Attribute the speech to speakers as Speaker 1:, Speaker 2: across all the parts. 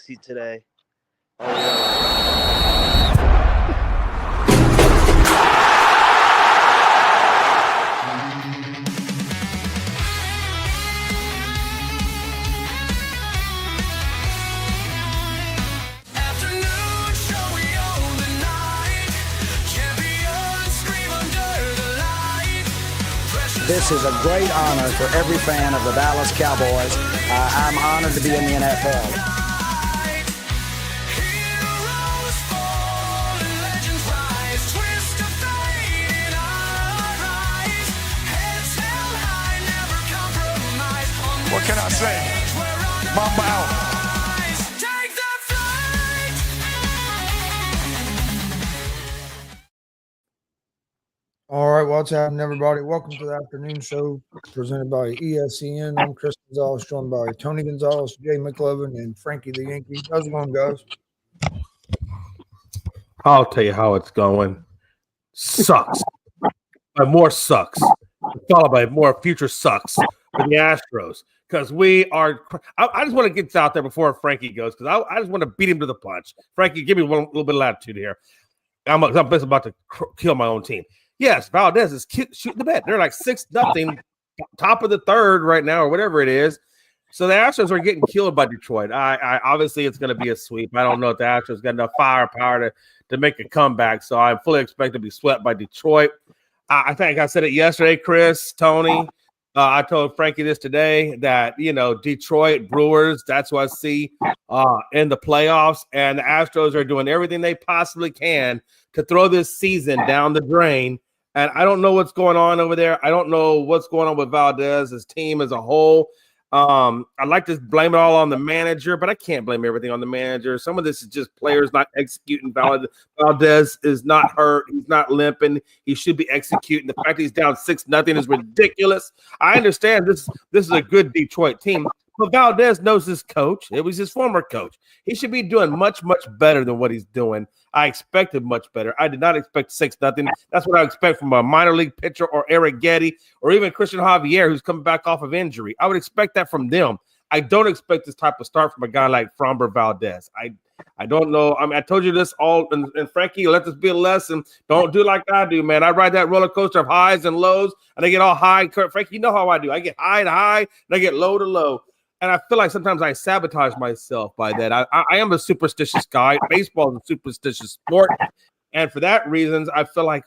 Speaker 1: sexy today. Oh, yeah.
Speaker 2: This is a great honor for every fan of the Dallas Cowboys. I'm honored to be in the NFL.
Speaker 3: What can I say? Mamba out.
Speaker 4: All right, what's happening, everybody? Welcome to the afternoon show presented by ESCN. I'm Chris Gonzalez, joined by Tony Gonzalez, Jay McLovin, and Frankie the Yankee. How's it going, guys?
Speaker 5: I'll tell you how it's going. Sucks. By more sucks. Followed by more future sucks for the Astros. Because we are – I just want to get this out there before Frankie goes because I just want to beat him to the punch. Frankie, give me a little bit of latitude here. I'm about to kill my own team. Yes, Valdez is shooting the bet. They're like 6-0, top of the third right now or whatever it is. So the Astros are getting killed by Detroit. I obviously it's going to be a sweep. I don't know if the Astros got enough firepower to make a comeback. So I fully expect to be swept by Detroit. I think I said it yesterday, Chris, Tony. I told Frankie this today that, Detroit Brewers, that's what I see in the playoffs. And the Astros are doing everything they possibly can to throw this season down the drain. And I don't know what's going on over there. I don't know what's going on with Valdez, his team as a whole. I'd like to blame it all on the manager, but I can't blame everything on the manager. Some of this is just players not executing. Valdez is not hurt. He's not limping. He should be executing. The fact that he's down 6-0 is ridiculous. I understand this is a good Detroit team, but Valdez knows his coach. It was his former coach. He should be doing much, much better than what he's doing. I expected much better. I did not expect 6-0. That's what I expect from a minor league pitcher or Eric Getty or even Christian Javier, who's coming back off of injury. I would expect that from them. I don't expect this type of start from a guy like Framber Valdez. I don't know. I told you this all, and Frankie, let this be a lesson. Don't do like I do, man. I ride that roller coaster of highs and lows, and I get all high. Frankie, you know how I do. I get high to high, and I get low to low. And I feel like sometimes I sabotage myself by that. I am a superstitious guy. Baseball is a superstitious sport. And for that reason, I feel like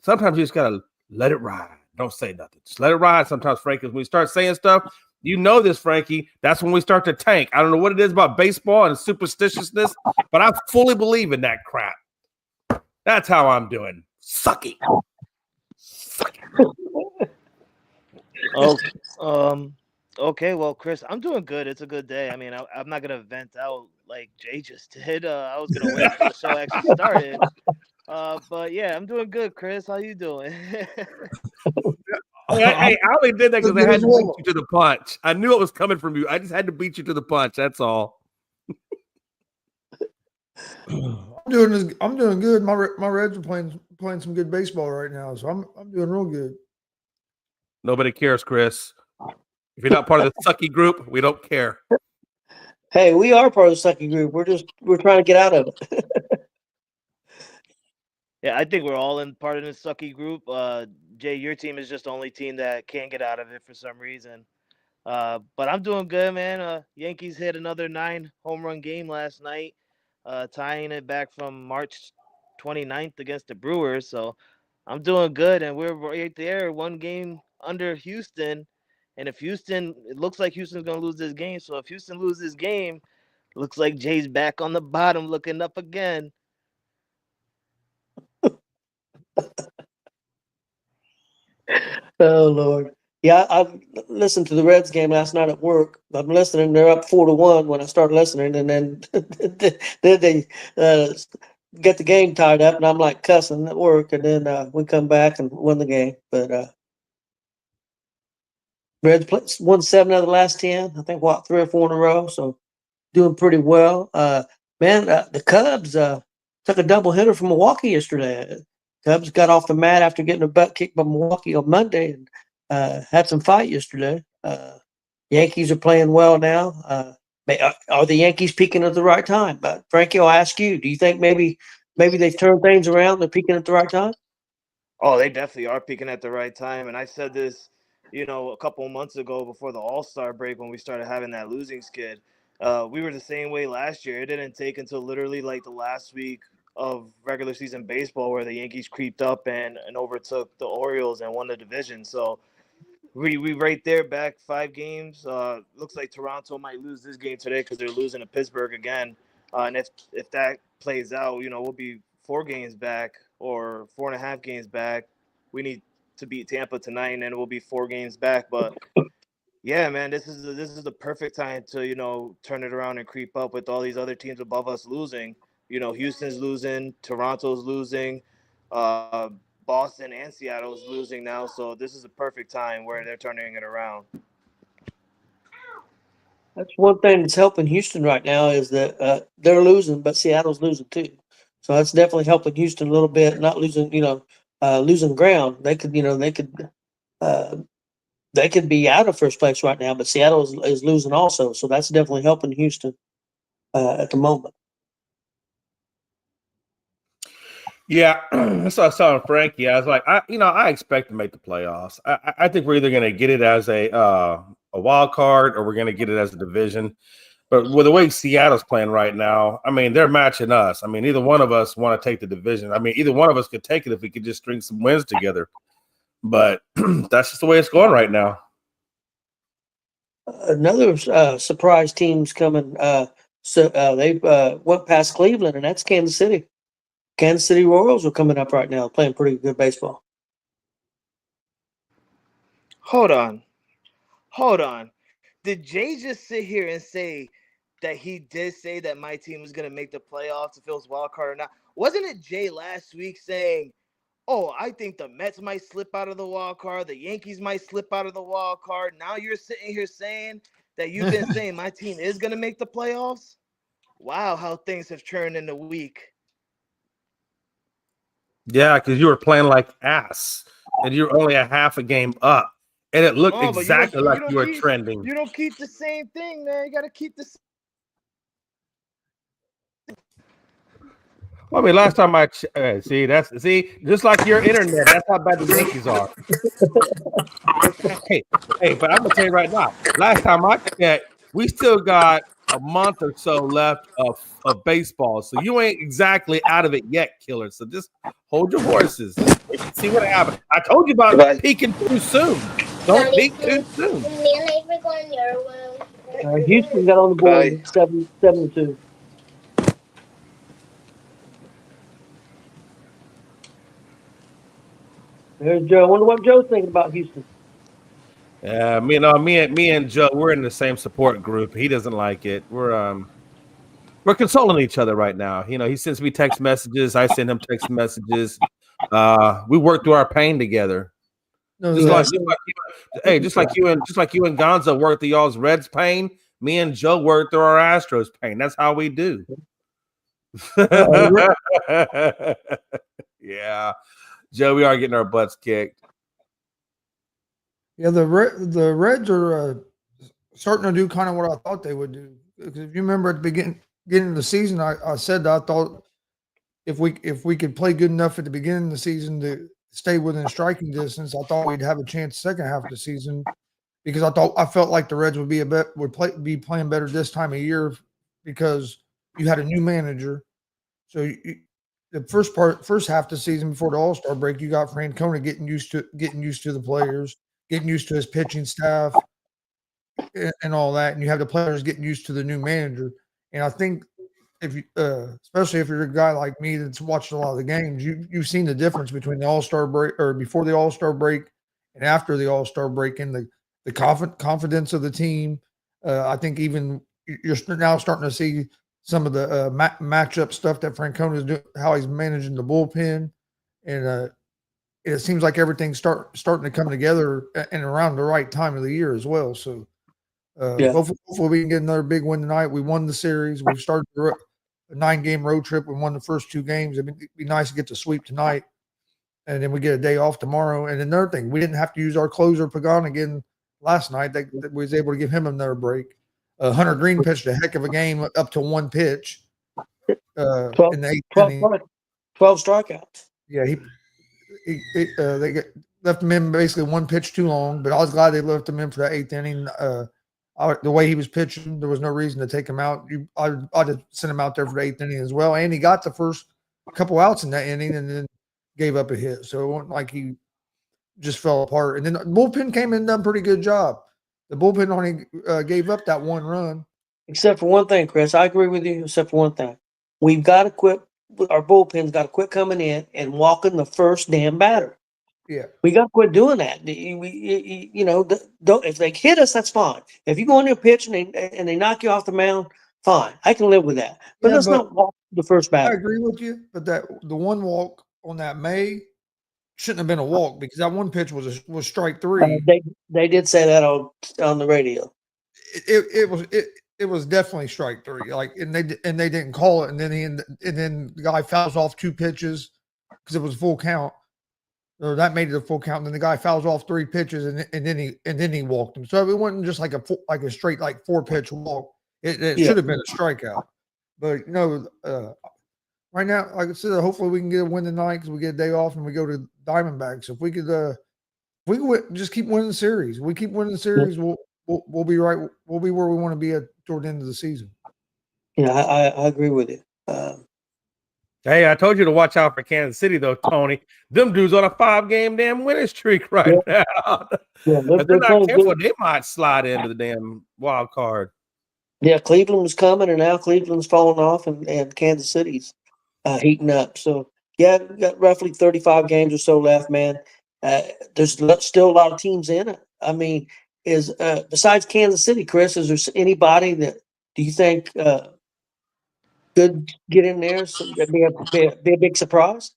Speaker 5: sometimes you just got to let it ride. Don't say nothing. Just let it ride sometimes, Frankie. When we start saying stuff, you know this, Frankie, that's when we start to tank. I don't know what it is about baseball and superstitiousness, but I fully believe in that crap. That's how I'm doing. Sucky.
Speaker 1: Okay, well, Chris, I'm doing good. It's a good day. I mean, I'm not gonna vent out like Jay just did. I was gonna wait until the show actually started. But yeah, I'm doing good, Chris. How you doing?
Speaker 5: I only did that because I had to beat you to the punch. I knew it was coming from you. I just had to beat you to the punch. That's all.
Speaker 4: I'm doing good. My Reds are playing some good baseball right now, so I'm doing real good.
Speaker 5: Nobody cares, Chris. If you're not part of the sucky group, we don't care.
Speaker 6: Hey, we are part of the sucky group. We're trying to get out of it.
Speaker 1: Yeah, I think we're all in part of the sucky group. Jay, your team is just the only team that can't get out of it for some reason. But I'm doing good, man. Yankees hit another 9 home run game last night, tying it back from March 29th against the Brewers. So I'm doing good, and we're right there, 1 game under Houston. And if Houston, it looks like Houston's going to lose this game. So if Houston loses this game, it looks like Jay's back on the bottom looking up again.
Speaker 6: Oh, Lord. Yeah, I listened to the Reds game last night at work. I'm listening. They're up 4-1 when I start listening. And then they get the game tied up, and I'm like cussing at work. And then we come back and win the game. But Reds won 7 out of the last 10. I think, 3 or 4 in a row. So doing pretty well. The Cubs took a double hitter from Milwaukee yesterday. Cubs got off the mat after getting a butt kicked by Milwaukee on Monday and had some fight yesterday. Yankees are playing well now. Are the Yankees peaking at the right time? But Frankie, I'll ask you: do you think maybe they've turned things around? They're peaking at the right time.
Speaker 1: Oh, they definitely are peaking at the right time. And I said this, a couple of months ago before the All-Star break when we started having that losing skid. We were the same way last year. It didn't take until literally like the last week of regular season baseball where the Yankees creeped up and overtook the Orioles and won the division. So we right there back 5 games. Looks like Toronto might lose this game today because they're losing to Pittsburgh again. And if that plays out, we'll be 4 games back or 4.5 games back. We need to beat Tampa tonight, and then we'll be 4 games back. But yeah, man, this is the perfect time to turn it around and creep up with all these other teams above us losing. Houston's losing, Toronto's losing, Boston and Seattle's losing now. So this is a perfect time where they're turning it around.
Speaker 6: That's one thing that's helping Houston right now is that they're losing, but Seattle's losing too. So that's definitely helping Houston a little bit, not losing, losing ground. They could be out of first place right now, but Seattle is losing also. So that's definitely helping Houston at the moment.
Speaker 5: Yeah, that's what I saw in Frankie. I was like, I expect to make the playoffs. I think we're either going to get it as a wild card or we're going to get it as a division. But with the way Seattle's playing right now, I mean, they're matching us. I mean, either one of us want to take the division. I mean, either one of us could take it if we could just string some wins together. But that's just the way it's going right now.
Speaker 6: Another surprise team's coming. They went past Cleveland, and that's Kansas City. Kansas City Royals are coming up right now, playing pretty good baseball.
Speaker 1: Hold on. Did Jay just sit here and say that he did say that my team was going to make the playoffs if it was wild card or not? Wasn't it Jay last week saying, oh, I think the Mets might slip out of the wild card, the Yankees might slip out of the wild card? Now you're sitting here saying that you've been saying my team is going to make the playoffs? Wow, how things have turned in a week.
Speaker 5: Yeah, because you were playing like ass, and you're only a half a game up, and it looked exactly like you were trending.
Speaker 1: You don't keep the same thing, man. You got to keep the same.
Speaker 5: Well, I mean, last time see, just like your internet. That's how bad the Yankees are. hey, but I'm gonna tell you right now. Last time I checked, we still got a month or so left of baseball, so you ain't exactly out of it yet, killer. So just hold your horses. See what happens. I told you about peeking too soon. Don't peek too soon.
Speaker 6: Houston got on the board 7-2. There's Joe. I wonder what Joe's thinking about Houston.
Speaker 5: Yeah, me and Joe, we're in the same support group. He doesn't like it. We're consoling each other right now. He sends me text messages. I send him text messages. We work through our pain together. Just like you and Gonzo work through y'all's Reds pain. Me and Joe work through our Astros pain. That's how we do. Yeah, Joe, we are getting our butts kicked.
Speaker 4: Yeah, the Reds are starting to do kind of what I thought they would do. Because if you remember at the beginning of the season, I said that I thought if we could play good enough at the beginning of the season to stay within striking distance, I thought we'd have a chance second half of the season. Because I felt like the Reds would be playing better this time of year because you had a new manager. So the first half of the season before the All-Star break, you got Francona getting used to the players, getting used to his pitching staff, and all that, and you have the players getting used to the new manager. And I think if you, especially if you're a guy like me that's watched a lot of the games, you've seen the difference between the All-Star break or before the All-Star break and after the All-Star break and the confidence of the team. I think even you're now starting to see some of the matchup stuff that Francona is doing, how he's managing the bullpen, and it seems like everything's starting to come together and around the right time of the year as well. So hopefully we can get another big win tonight. We won the series. We've started a 9-game road trip. We won the first 2 games. It'd be nice to get the sweep tonight, and then we get a day off tomorrow. And another thing, we didn't have to use our closer Pagan again last night. That we was able to give him another break. Hunter Green pitched a heck of a game up to one pitch.
Speaker 6: 12,
Speaker 4: In the
Speaker 6: 12,
Speaker 4: eighth inning.
Speaker 6: 12 strikeouts.
Speaker 4: Yeah, they left him in basically one pitch too long, but I was glad they left him in for that eighth inning. The way he was pitching, there was no reason to take him out. I'd have sent him out there for the eighth inning as well. And he got the first couple outs in that inning and then gave up a hit. So it wasn't like he just fell apart. And then the bullpen came in and done a pretty good job. The bullpen only gave up that one run.
Speaker 6: Except for one thing, Chris. I agree with you, except for one thing. We've got to quit. Our bullpen's got to quit coming in and walking the first damn batter.
Speaker 4: Yeah.
Speaker 6: We got to quit doing that. Don't, if they hit us, that's fine. If you go in there pitch and they knock you off the mound, fine. I can live with that. But let's not walk the first
Speaker 4: I
Speaker 6: batter.
Speaker 4: agree with you, but the one walk on that May shouldn't have been a walk because that one pitch was strike three.
Speaker 6: They did say that on the radio.
Speaker 4: It was definitely strike three. Like and they didn't call it, and then the guy fouls off two pitches because it was full count. Or that made it a full count. And then the guy fouls off three pitches, and then he walked him. So it wasn't just like a straight like 4-pitch walk. It should have been a strikeout. But right now, like I said, hopefully we can get a win tonight because we get a day off and we go to Diamondbacks. If we could just keep winning the series, we keep winning the series, we'll be right. We'll be where we want to be at toward the end of the season.
Speaker 6: Yeah, I agree with you.
Speaker 5: Hey, I told you to watch out for Kansas City, though, Tony. Them dudes on a 5-game damn winning streak right now.
Speaker 6: Yeah,
Speaker 5: if they're not careful, they might slide into the damn wild card.
Speaker 6: Yeah, Cleveland was coming, and now Cleveland's falling off, and Kansas City's heating up. So, yeah, we've got roughly 35 games or so left, man. There's still a lot of teams in it. I mean, besides Kansas City, Chris, is there anybody that do you think could get in there? So be a big surprise?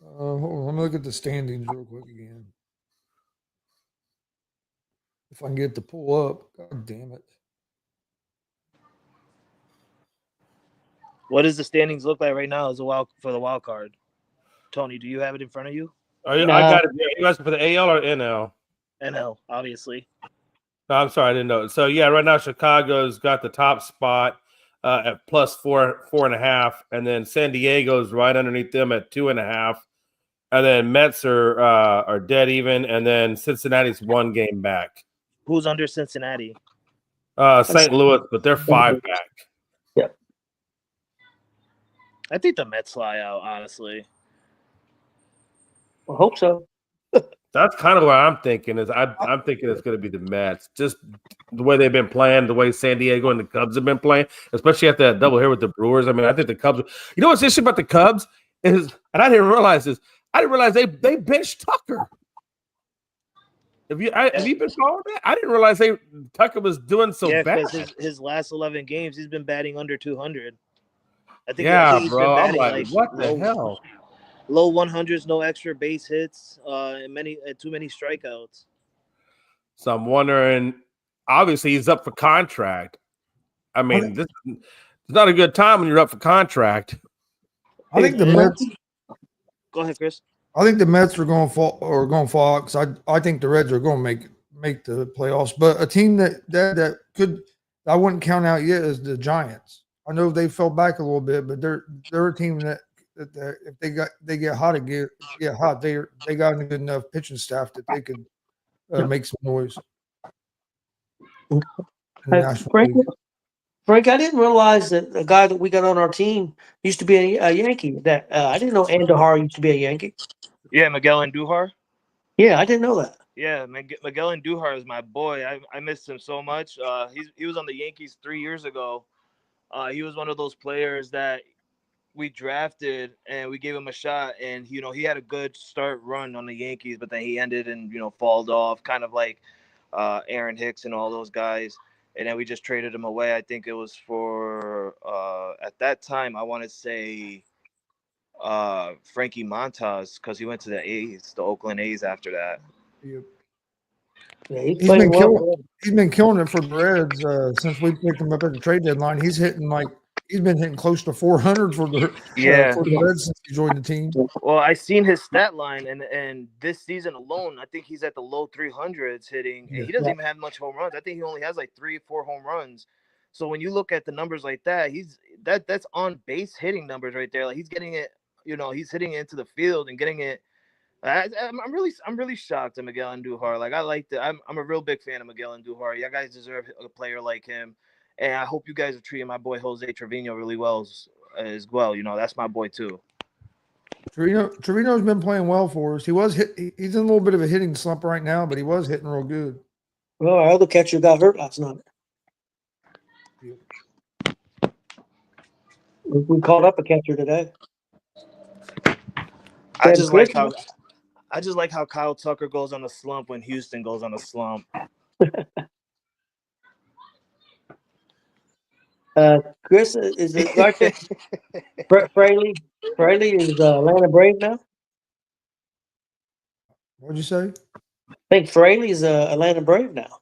Speaker 4: Hold on, let me look at the standings real quick again. If I can get it to pull up, God damn it.
Speaker 1: What does the standings look like right now as for the wild card? Tony, do you have it in front of you?
Speaker 5: I got it. You asking for the AL or NL?
Speaker 1: NL, obviously.
Speaker 5: No, I'm sorry, I didn't know. So yeah, right now Chicago's got the top spot at plus 4.5, and then San Diego's right underneath them at 2.5, and then Mets are dead even, and then Cincinnati's 1 game back.
Speaker 1: Who's under Cincinnati?
Speaker 5: St. Louis, but they're 5 back.
Speaker 6: Yep.
Speaker 1: I think the Mets fly out, honestly.
Speaker 6: I hope so.
Speaker 5: That's kind of what I'm thinking. I'm thinking it's going to be the Mets. Just the way they've been playing, the way San Diego and the Cubs have been playing, especially after that double here with the Brewers. I mean, I think the Cubs. You know what's interesting about the Cubs is, and I didn't realize this. I didn't realize they benched Tucker. Have you been following that? I didn't realize Tucker was doing so bad.
Speaker 1: because his last 11 games, he's been batting under 200. I think he's
Speaker 5: bro.
Speaker 1: been
Speaker 5: I'm like, what the hell?
Speaker 1: Low 100s, no extra base hits, and too many strikeouts.
Speaker 5: So I'm wondering. Obviously, he's up for contract. I mean, this is not a good time when you're up for contract.
Speaker 4: I think the Mets.
Speaker 1: Go ahead, Chris.
Speaker 4: I think the Mets are going to fall because I think the Reds are going to make the playoffs. But a team that could I wouldn't count out yet is the Giants. I know they fell back a little bit, but they're a team that if they get hot again, they got a good enough pitching staff that they could make some noise.
Speaker 6: Frank, I didn't realize that the guy that we got on our team used to be a Yankee. That I didn't know Andujar used to be a Yankee.
Speaker 1: Yeah, Miguel Andujar.
Speaker 6: Yeah, I didn't know that.
Speaker 1: Yeah, Miguel Andujar is my boy. I missed him so much. He was on the Yankees 3 years ago. He was one of those players that we drafted and we gave him a shot, and he had a good start run on the Yankees, but then he ended and falled off, kind of like Aaron Hicks and all those guys. And then we just traded him away. I think it was for at that time I want to say Frankie Montas, because he went to the Oakland A's after that.
Speaker 4: Yep.
Speaker 6: Yeah,
Speaker 4: he's been killing it for the Reds since we picked him up at the trade deadline. He's hitting like he's been hitting close to 400 for the Reds since he joined the team.
Speaker 1: Well, I seen his stat line, and this season alone, I think he's at the low 300s hitting, and he doesn't even have much home runs. I think he only has like 3 or 4 home runs. So when you look at the numbers like that, that's on base hitting numbers right there. Like he's getting it, he's hitting it into the field and getting it. I'm really shocked at Miguel Andujar. Like I'm a real big fan of Miguel Andujar. You guys deserve a player like him, and I hope you guys are treating my boy Jose Trevino really well as well. That's my boy too.
Speaker 4: Trevino's been playing well for us. He's in a little bit of a hitting slump right now, but he was hitting real good.
Speaker 6: Well, our other catcher got hurt last night. We called up a catcher today.
Speaker 1: I just like how Kyle Tucker goes on a slump when Houston goes on a slump.
Speaker 6: Chris, is it right there? Fraley is Atlanta Brave now?
Speaker 4: What'd you say?
Speaker 6: I think Fraley's Atlanta Brave now.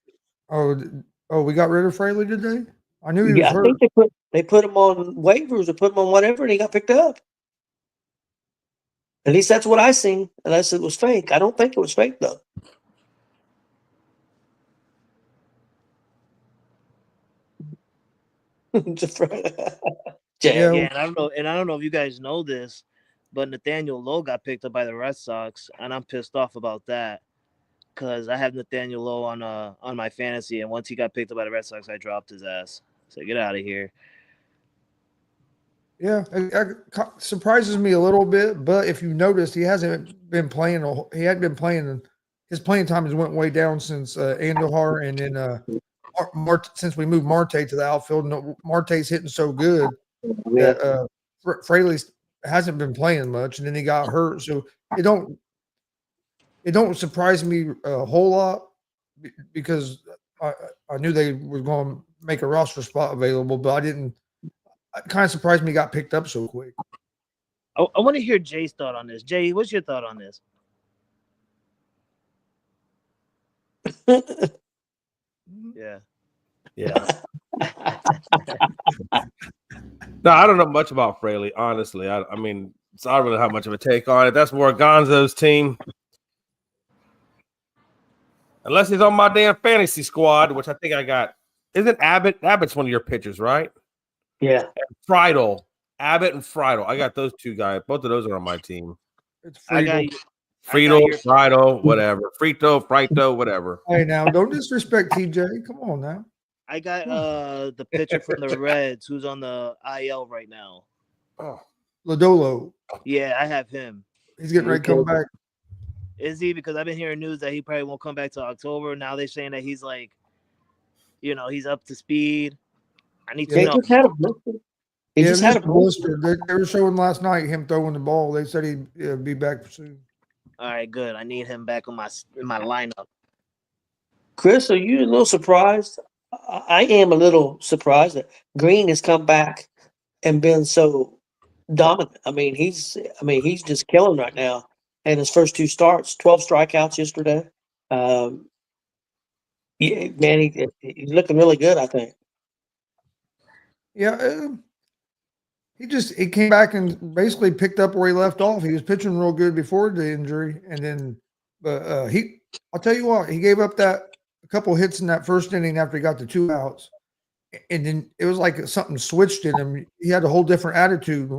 Speaker 4: Oh, we got rid of Fraley today? I knew he was hurt.
Speaker 6: I think they put him on waivers or put him on whatever, and he got picked up. At least that's what I seen, unless it was fake. I don't think it was fake though.
Speaker 1: Yeah, and I don't know if you guys know this, but Nathaniel Lowe got picked up by the Red Sox, and I'm pissed off about that because I have Nathaniel Lowe on my fantasy, and once he got picked up by the Red Sox, I dropped his ass. So get out of here.
Speaker 4: Yeah, it surprises me a little bit, but if you noticed, he hasn't been playing. He hadn't been playing. His playing time has went way down since Andujar, and then since we moved Marte to the outfield. Marte's hitting so good that Fraley hasn't been playing much, and then he got hurt. So it don't surprise me a whole lot because I knew they were going to make a roster spot available, but I didn't. It kind of surprised me he got picked up so quick.
Speaker 1: I want to hear Jay's thought on this. Jay, what's your thought on this? Yeah.
Speaker 5: No, I don't know much about Fraley, honestly. I mean, so I don't really have much of a take on it. That's more Gonzo's team. Unless he's on my damn fantasy squad, which I think I got. Isn't Abbott? Abbott's one of your pitchers, right?
Speaker 6: Yeah.
Speaker 5: Friedel. Abbott and Friedel. I got those two guys. Both of those are on my team.
Speaker 4: It's Friedel.
Speaker 5: Friedel, whatever. Frito, whatever.
Speaker 4: Hey, now, don't disrespect TJ. Come on now.
Speaker 1: I got the pitcher from the Reds who's on the IL right now.
Speaker 5: Oh,
Speaker 4: Lodolo.
Speaker 1: Yeah, I have him.
Speaker 4: He's getting ready to come back.
Speaker 1: Is he? Because I've been hearing news that he probably won't come back till October. Now they're saying that he's like, he's up to speed. I need to know.
Speaker 6: He just had a
Speaker 4: blister. They were showing last night him throwing the ball. They said he'd be back soon.
Speaker 1: All right, good. I need him back in my lineup.
Speaker 6: Chris, are you a little surprised? I am a little surprised that Green has come back and been so dominant. I mean, he's just killing right now. And his first 2 starts, 12 strikeouts yesterday. Man, he's looking really good, I think.
Speaker 4: Yeah, he came back and basically picked up where he left off. He was pitching real good before the injury, and then, I'll tell you what, he gave up a couple hits in that first inning after he got the 2 outs, and then it was like something switched in him. He had a whole different attitude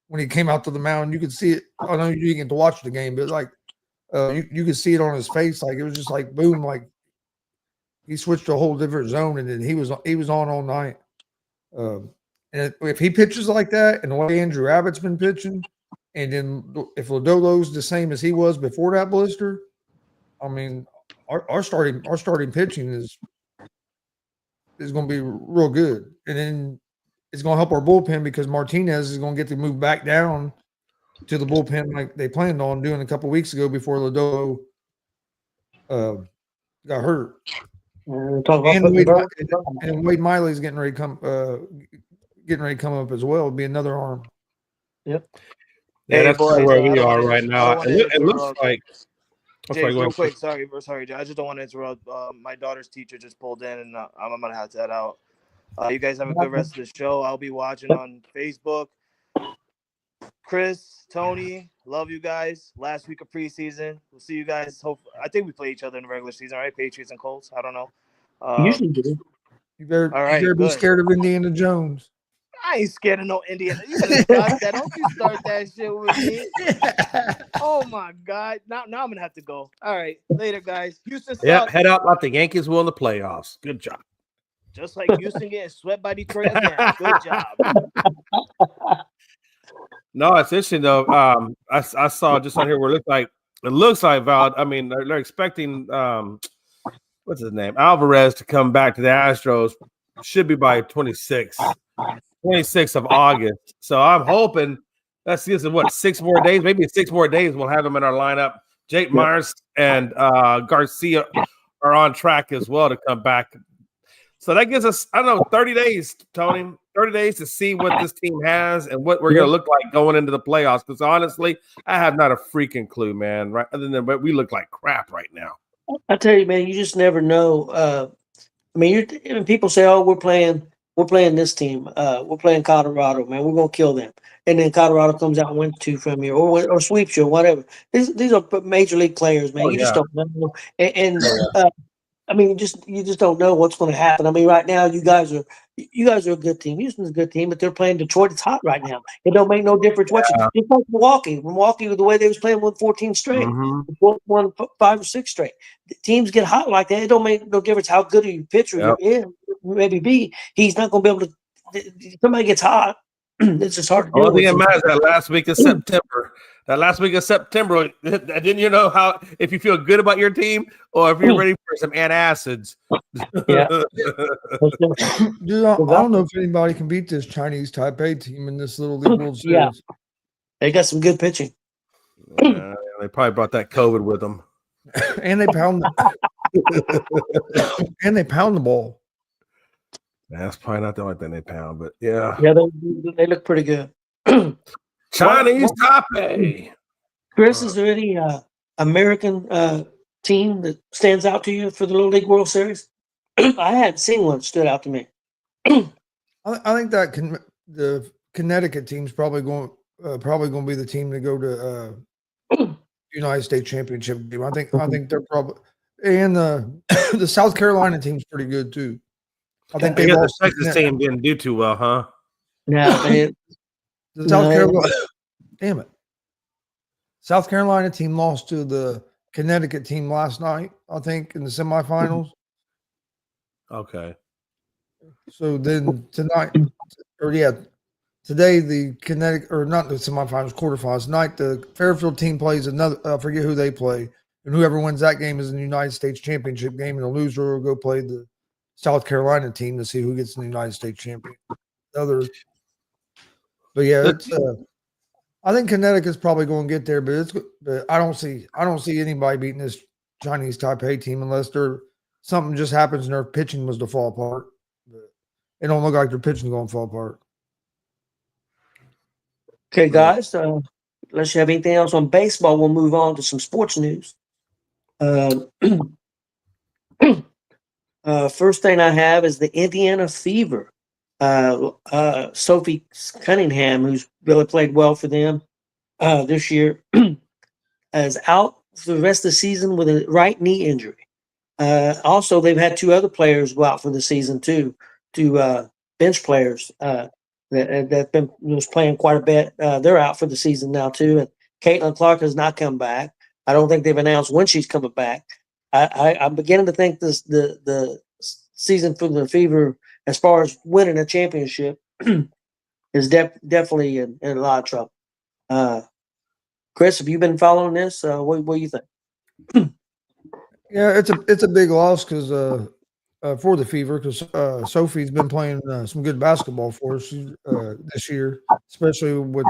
Speaker 4: when he came out to the mound. You could see it. I know you didn't get to watch the game, but like you could see it on his face. Like it was just like boom, like he switched to a whole different zone, and then he was on all night. And if he pitches like that, and the way Andrew Abbott's been pitching, and then if Lodolo's the same as he was before that blister, I mean, our starting pitching is going to be real good, and then it's going to help our bullpen because Martinez is going to get to move back down to the bullpen like they planned on doing a couple weeks ago before Lodolo got hurt. And Wade Miley's getting ready to come up as well. It'll be another arm.
Speaker 6: Yep.
Speaker 5: Yeah, that's
Speaker 1: boys,
Speaker 5: where we are right now. It looks like.
Speaker 1: Jay, real quick, sorry, Jay. I just don't want to interrupt. My daughter's teacher just pulled in, and I'm gonna have to head out. You guys have a good rest of the show. I'll be watching on Facebook. Chris, Tony, love you guys. Last week of preseason. We'll see you guys. I think we play each other in the regular season, right? Patriots and Colts. I don't know.
Speaker 6: Usually do.
Speaker 4: You better,
Speaker 1: All right,
Speaker 4: you better be
Speaker 1: good.
Speaker 4: scared of Indiana Jones.
Speaker 1: I ain't scared of no Indiana. You better stop that. Don't you start that shit with me. Oh my God. Now I'm gonna have to go. All right. Later, guys. Houston sucks.
Speaker 5: Yeah, head out like the Yankees will in the playoffs. Good job.
Speaker 1: Just like Houston getting swept by Detroit again. Good job.
Speaker 5: No, it's interesting though. I saw just on here where it looks like Val. I mean, they're expecting what's his name, Alvarez, to come back to the Astros. Should be by 26th of August. So I'm hoping that's just what 6 more days, maybe 6 more days. We'll have him in our lineup. Jake Myers and Garcia are on track as well to come back. So that gives us, I don't know, 30 days, Tony, 30 days to see what this team has and what we're going to look like going into the playoffs. Because honestly, I have not a freaking clue, man. Right? Other than we look like crap right now.
Speaker 6: I tell you, man, you just never know. I mean, people say, "Oh, we're playing this team. We're playing Colorado, man. We're gonna kill them." And then Colorado comes out and wins 2 from you, or sweeps you, or whatever. These are major league players, man. You just don't know. And I mean, you just don't know what's going to happen. I mean, right now, you guys are a good team. Houston's a good team, but they're playing Detroit. It's hot right now. It don't make no difference what you. It's like Milwaukee. Milwaukee, the way they was playing, won 14 straight. Won 5 or 6 straight. The teams get hot like that. It don't make no difference how good of your pitcher you're in. Maybe be. He's not going to be able to. Somebody gets hot. It's just hard to do.
Speaker 5: Only thing that matters that last week of September. Didn't you know how if you feel good about your team or if you're ready for some antacids?
Speaker 6: Yeah.
Speaker 4: Dude, I don't know if anybody can beat this Chinese Taipei team in this Little League World Series.
Speaker 6: Yeah. They got some good pitching.
Speaker 5: They probably brought that COVID with them.
Speaker 4: And they pound the ball.
Speaker 5: That's probably not the only thing they pound, but yeah.
Speaker 6: Yeah, they look pretty good.
Speaker 5: Chinese Taipei.
Speaker 6: Chris, is there any American team that stands out to you for the Little League World Series? I hadn't seen one that stood out to me.
Speaker 4: I think that the Connecticut team's probably going to be the team to go to United States Championship game. I think they're probably, and the South Carolina team's pretty good too. I think
Speaker 5: the Texas team didn't do too well, huh?
Speaker 6: No,
Speaker 4: the South Carolina. Damn it! South Carolina team lost to the Connecticut team last night, I think, in the semifinals.
Speaker 5: Okay.
Speaker 4: So then today the Connecticut, or not the semifinals, quarterfinals. Tonight the Fairfield team plays another. I forget who they play, and whoever wins that game is in the United States Championship game, and the loser will go play the South Carolina team to see who gets in the United States champion. But yeah, I think Connecticut's probably going to get there, but I don't see anybody beating this Chinese Taipei team unless something just happens and their pitching was to fall apart. But it don't look like their pitching going to fall apart.
Speaker 6: Okay, guys. Unless you have anything else on baseball, we'll move on to some sports news. First thing I have is the Indiana Fever. Sophie Cunningham, who's really played well for them this year, is out for the rest of the season with a right knee injury. Also, they've had 2 other players go out for the season too, 2 bench players that was playing quite a bit. They're out for the season now too. And Caitlin Clark has not come back. I don't think they've announced when she's coming back. I'm beginning to think the season for the Fever, as far as winning a championship, is definitely in a lot of trouble. Chris, have you been following this? What do you think?
Speaker 4: Yeah, it's a big loss because for the Fever, because Sophie's been playing some good basketball for us this year, especially with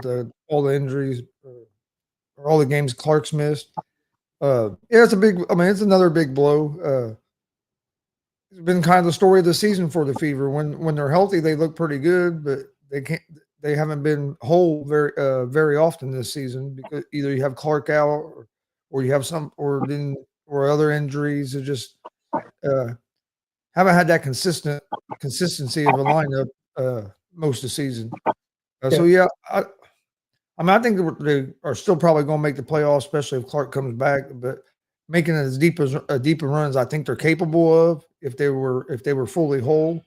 Speaker 4: all the injuries or all the games Clark's missed. It's another big blow. It's been kind of the story of the season for the Fever. When they're healthy, they look pretty good, but they haven't been whole very often this season because either you have Clark out or you have or other injuries. It just haven't had that consistency of a lineup most of the season. So yeah, I mean, I think they are still probably going to make the playoffs, especially if Clark comes back. But making it as deep as a deeper run as I think they're capable of, if they were fully whole,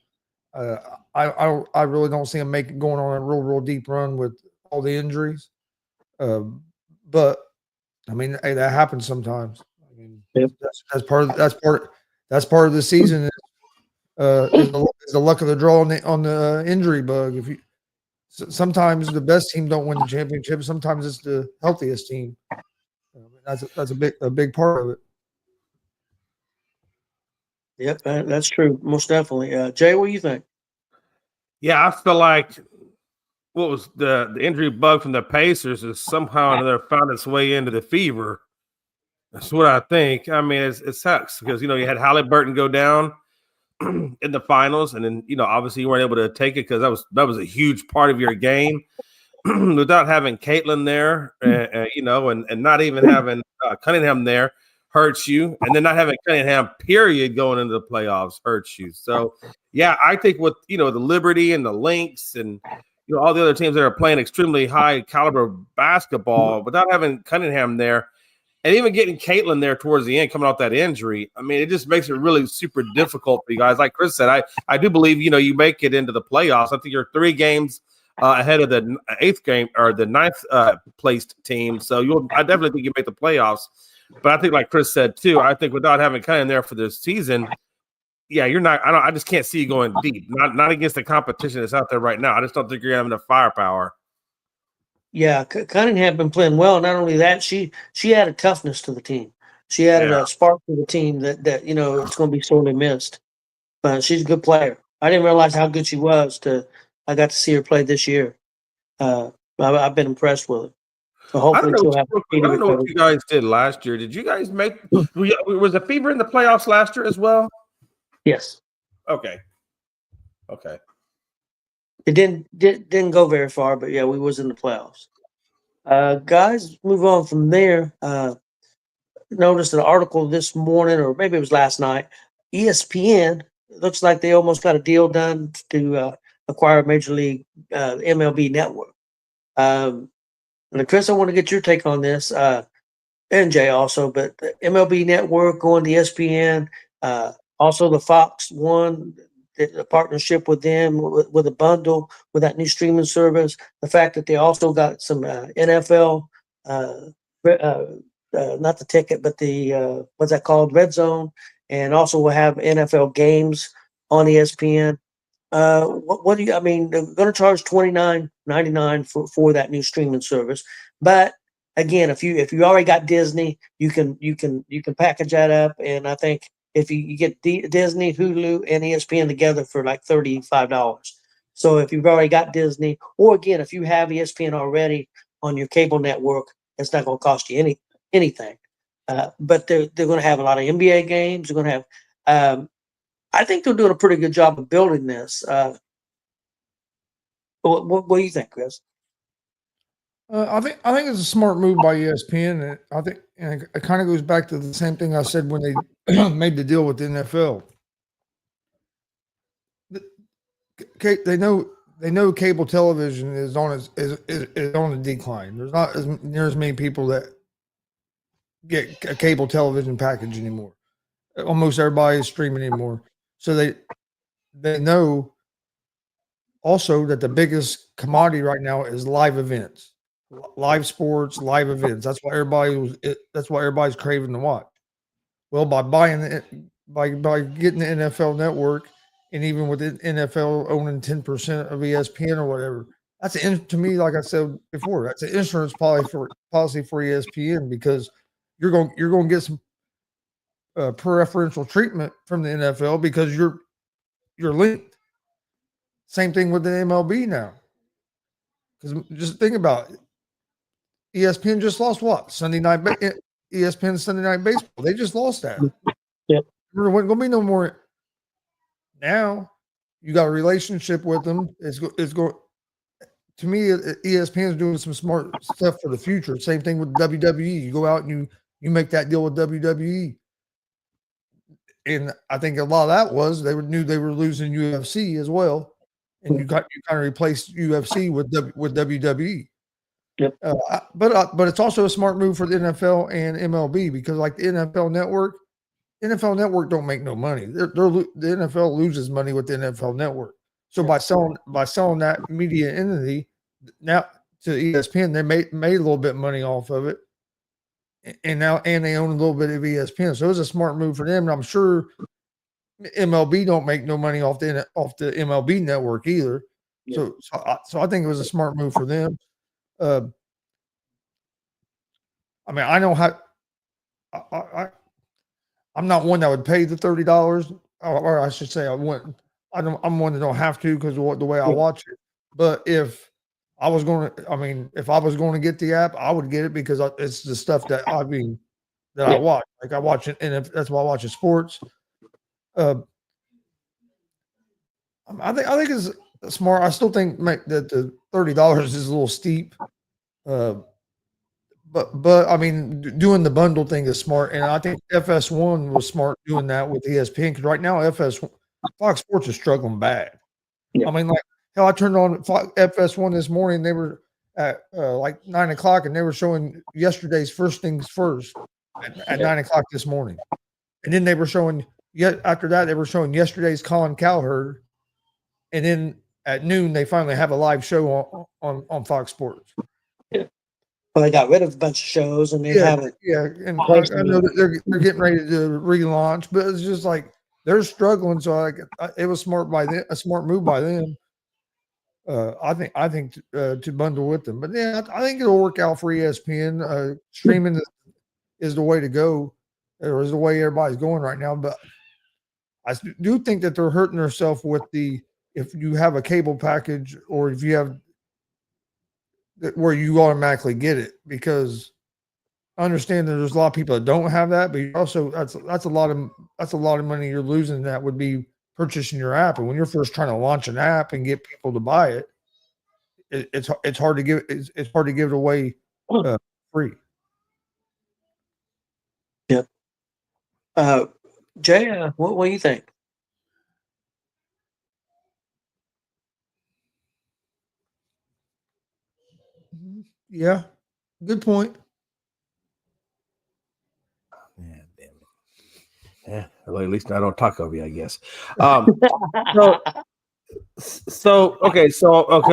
Speaker 4: I really don't see them going on a real deep run with all the injuries. But I mean, hey, that happens sometimes. I mean, that's part of the season. Is the luck of the draw on the injury bug. Sometimes the best team don't win the championship. Sometimes it's the healthiest team. That's a big part of it.
Speaker 6: Yep, that's true. Most definitely. Jay, what do you think?
Speaker 5: Yeah, I feel like what was the injury bug from the Pacers is somehow or another found its way into the Fever. That's what I think. I mean, it sucks because, you had Halliburton go down in the finals, and then, obviously you weren't able to take it because that was a huge part of your game. Without having Caitlin there, and not even having Cunningham there hurts you, and then not having Cunningham period going into the playoffs hurts you. So yeah, I think with the Liberty and the Lynx and all the other teams that are playing extremely high caliber basketball, without having Cunningham there, and even getting Caitlin there towards the end, coming off that injury, I mean, it just makes it really super difficult for you guys. Like Chris said, I do believe you make it into the playoffs. I think you're 3 games ahead of the 8th game or the 9th placed team. So I definitely think you make the playoffs. But I think, like Chris said too, I think without having Cunningham there for this season, yeah, you're not. I just can't see you going deep. Not against the competition that's out there right now. I just don't think you're having the firepower.
Speaker 6: Yeah, Cunningham been playing well. Not only that, she added toughness to the team. She added a spark to the team that it's going to be sorely missed. But she's a good player. I didn't realize how good she was. I got to see her play this year. I've been impressed with her. So hopefully she'll have.
Speaker 5: I don't know what you guys did last year. Did you guys was the Fever in the playoffs last year as well?
Speaker 6: Yes.
Speaker 5: Okay.
Speaker 6: It didn't go very far, but yeah, we was in the playoffs. Guys, move on from there. Noticed an article this morning, or maybe it was last night. ESPN looks like they almost got a deal done to acquire Major League MLB Network. And Chris, I want to get your take on this, and Jay also. But the MLB Network going to ESPN, also the Fox One. The partnership with them with a bundle with that new streaming service, the fact that they also got some NFL, not the ticket, but the what's that called, Red Zone, and also will have NFL games on ESPN. What do you? I mean, they're going to charge $29.99 for that new streaming service, but again, if you already got Disney, you can package that up, and I think. If you get Disney, Hulu, and ESPN together for like $35. So if you've already got Disney, or again, if you have ESPN already on your cable network, it's not going to cost you anything. But they're going to have a lot of NBA games. They're going to have. I think they're doing a pretty good job of building this. What do you think, Chris?
Speaker 4: I think it's a smart move by ESPN, and I think it kind of goes back to the same thing I said when they made the deal with the NFL. They know cable television is on the decline. There's not near as many people that get a cable television package anymore. Almost everybody is streaming anymore, so they know also that the biggest commodity right now is live events. Live sports, live events. That's what everybody's craving to watch. Well, by buying it, by getting the NFL Network, and even with the NFL owning 10% of ESPN or whatever, to me, like I said before, that's an insurance policy for ESPN, because you're going to get some preferential treatment from the NFL because you're linked. Same thing with the MLB now. Because just think about it. ESPN just lost what? ESPN Sunday Night Baseball. They just lost that.
Speaker 6: Yep.
Speaker 4: There wasn't going to be no more. Now you got a relationship with them. It's going. To me, ESPN is doing some smart stuff for the future. Same thing with WWE. You go out and you make that deal with WWE. and I think a lot of that was knew they were losing UFC as well, and you kind of replaced UFC with WWE.
Speaker 6: Yep.
Speaker 4: But it's also a smart move for the NFL and MLB because like the NFL Network don't make no money. The NFL loses money with the NFL Network. So by selling that media entity now to ESPN, they made a little bit of money off of it, and they own a little bit of ESPN. So it was a smart move for them. And I'm sure MLB don't make no money off the MLB Network either. Yeah. So I think it was a smart move for them. I mean, I know how. I'm not one that would pay the $30, or I should say, I'm one that don't have to because of the way I watch it. But if I was going to get the app, I would get it because it's the stuff that I watch. Like I watch it, and that's why I watch sports. I think it's smart. I still think that the $30 is a little steep. But I mean, doing the bundle thing is smart, and I think FS1 was smart doing that with ESPN because right now Fox Sports is struggling bad. Yeah. I mean, like hell, I turned on FS1 this morning. They were at like 9 o'clock, and they were showing yesterday's First Things First at 9 o'clock this morning, and then they were showing after that they were showing yesterday's Colin Cowherd, and then at noon they finally have a live show on Fox Sports.
Speaker 6: Yeah. Well, they got rid of a bunch of shows, and they haven't.
Speaker 4: Yeah, and I know that they're getting ready to relaunch, but it's just like they're struggling. So it was a smart move by them. I think to bundle with them, but yeah, I think it'll work out for ESPN. Streaming is the way to go, or is the way everybody's going right now. But I do think that they're hurting themselves with if you have a cable package or if you have where you automatically get it, because I understand that there's a lot of people that don't have that, but also that's a lot of money you're losing that would be purchasing your app. And when you're first trying to launch an app and get people to buy it, it's hard to give it away free.
Speaker 6: Yep. Jay, what do you think?
Speaker 4: Yeah, good point.
Speaker 5: Yeah, damn it. Yeah, well, at least I don't talk over you, I guess. So okay,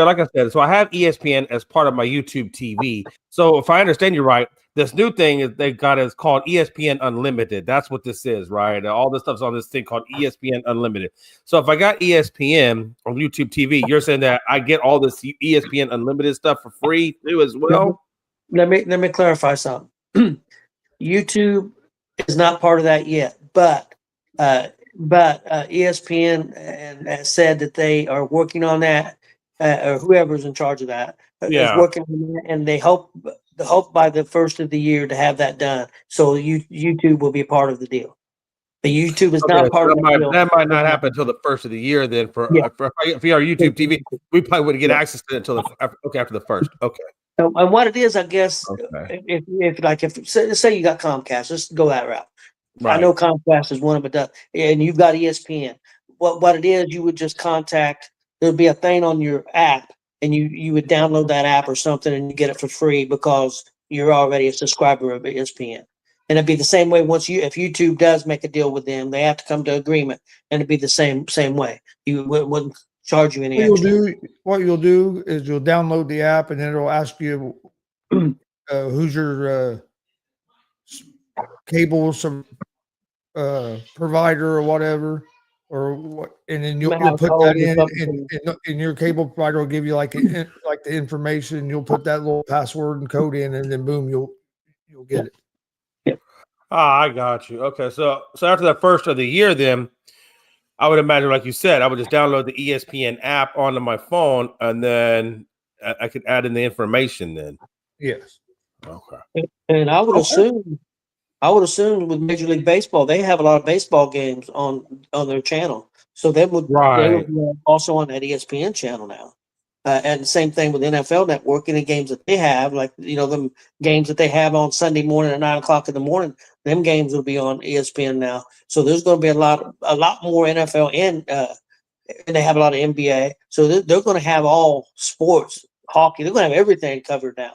Speaker 5: like I said, so I have ESPN as part of my YouTube TV. So if I understand you right, this new thing is they got is called ESPN Unlimited. That's what this is, right? All this stuff's on this thing called ESPN Unlimited. So if I got ESPN on YouTube TV, you're saying that I get all this ESPN Unlimited stuff for free too as well?
Speaker 6: Let me clarify something. YouTube is not part of that yet, but ESPN and said that they are working on that, or whoever's in charge of that is working on that, and they hope by the first of the year to have that done. So YouTube will be a part of the deal. But YouTube is not part of the deal.
Speaker 5: That might not happen until the first of the year. Then for our YouTube TV, we probably wouldn't get access to it until after the first. Okay.
Speaker 6: And what it is, I guess, if say you got Comcast, let's go that route. Right. I know Comcast is one of them, and you've got ESPN. What it is, you would just contact. There'd be a thing on your app, and you would download that app or something, and you get it for free because you're already a subscriber of ESPN. And it'd be the same way if YouTube does make a deal with them, they have to come to agreement, and it'd be the same way. You wouldn't charge you any extra.
Speaker 4: What you'll do is you'll download the app, and then it'll ask you who's your cable provider or whatever, or what, and then you'll put that in, and your cable provider will give you like the information. You'll put that little password and code in, and then boom, you'll get it.
Speaker 5: I got you. Okay, so after the first of the year, then I would imagine, like you said, I would just download the ESPN app onto my phone, and then I could add in the information. Then
Speaker 4: yes,
Speaker 5: okay.
Speaker 6: And I would assume with Major League Baseball, they have a lot of baseball games on their channel, so they would be also on that ESPN channel now. And the same thing with NFL Network. Any games that they have, like them games that they have on Sunday morning at 9:00 in the morning, them games will be on ESPN now. So there's going to be a lot more NFL and they have a lot of NBA. So they're going to have all sports, hockey. They're going to have everything covered now.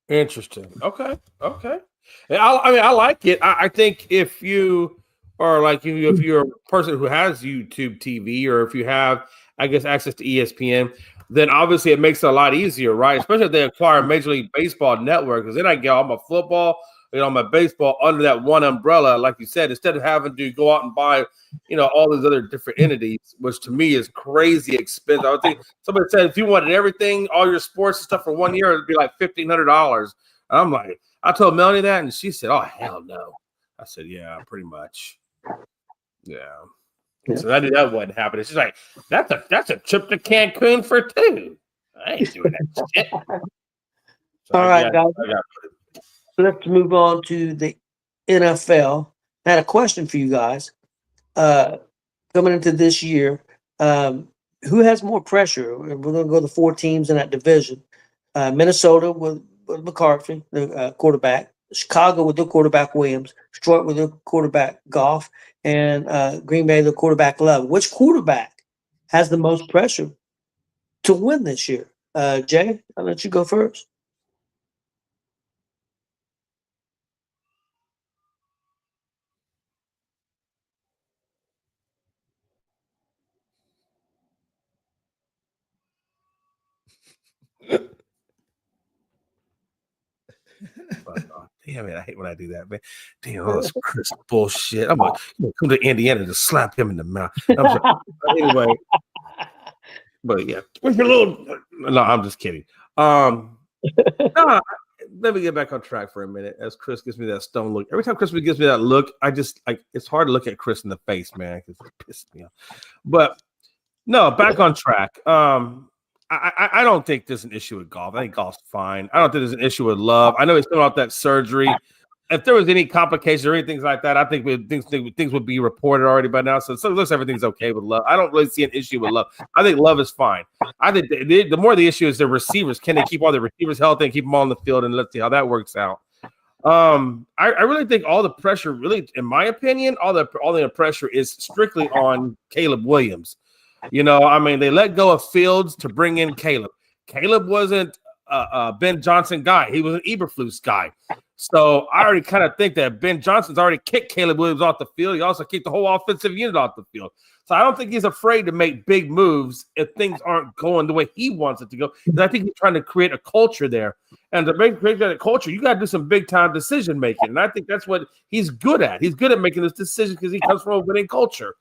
Speaker 5: Interesting. Okay. I like it. I think if you are like if you're a person who has YouTube TV, or if you have, I guess, access to ESPN, then obviously it makes it a lot easier, right? Especially if they acquire Major League Baseball Network, because then I get all my football, my baseball under that one umbrella, like you said, instead of having to go out and buy, all these other different entities, which to me is crazy expensive. I would think somebody said if you wanted everything, all your sports and stuff for 1 year, it'd be like $1,500. I'm like, I told Melanie that, and she said, "Oh, hell no." I said, "Yeah, pretty much." Yeah. So I knew that wasn't happening. She's like, that's a trip to Cancun for two. I ain't doing that shit. So
Speaker 6: all right, guys. Let's move on to the NFL. I had a question for you guys. Coming into this year, who has more pressure? We're going to go the 4 teams in that division. Minnesota with McCarthy, the quarterback. Chicago with their quarterback Williams. Detroit with their quarterback Goff. And Green Bay, the quarterback Love. Which quarterback has the most pressure to win this year? Jay, I'll let you go first.
Speaker 5: Damn it, I hate when I do that, man. Damn, all this Chris bullshit. I'm like, come to Indiana to slap him in the mouth. Anyway, but yeah, no, I'm just kidding. Let me get back on track for a minute as Chris gives me that stone look. Every time Chris gives me that look, I just it's hard to look at Chris in the face, man, because it pisses me off. But no, back on track. I don't think there's an issue with Goff. I think Goff's fine. I don't think there's an issue with Love. I know he's coming off that surgery. If there was any complications or anything like that, I think things would be reported already by now. So it looks everything's okay with Love. I don't really see an issue with Love. I think Love is fine. I think the more the issue is the receivers. Can they keep all the receivers healthy and keep them all on the field? And let's see how that works out. I really think all the pressure, really, in my opinion, all the pressure is strictly on Caleb Williams. They let go of Fields to bring in Caleb. Caleb wasn't a Ben Johnson guy. He was an Eberflus guy. So I already kind of think that Ben Johnson's already kicked Caleb Williams off the field. He also kicked the whole offensive unit off the field. So I don't think he's afraid to make big moves if things aren't going the way he wants it to go. Because I think he's trying to create a culture there. And to create that culture, you got to do some big-time decision-making. And I think that's what he's good at. He's good at making this decision because he comes from a winning culture.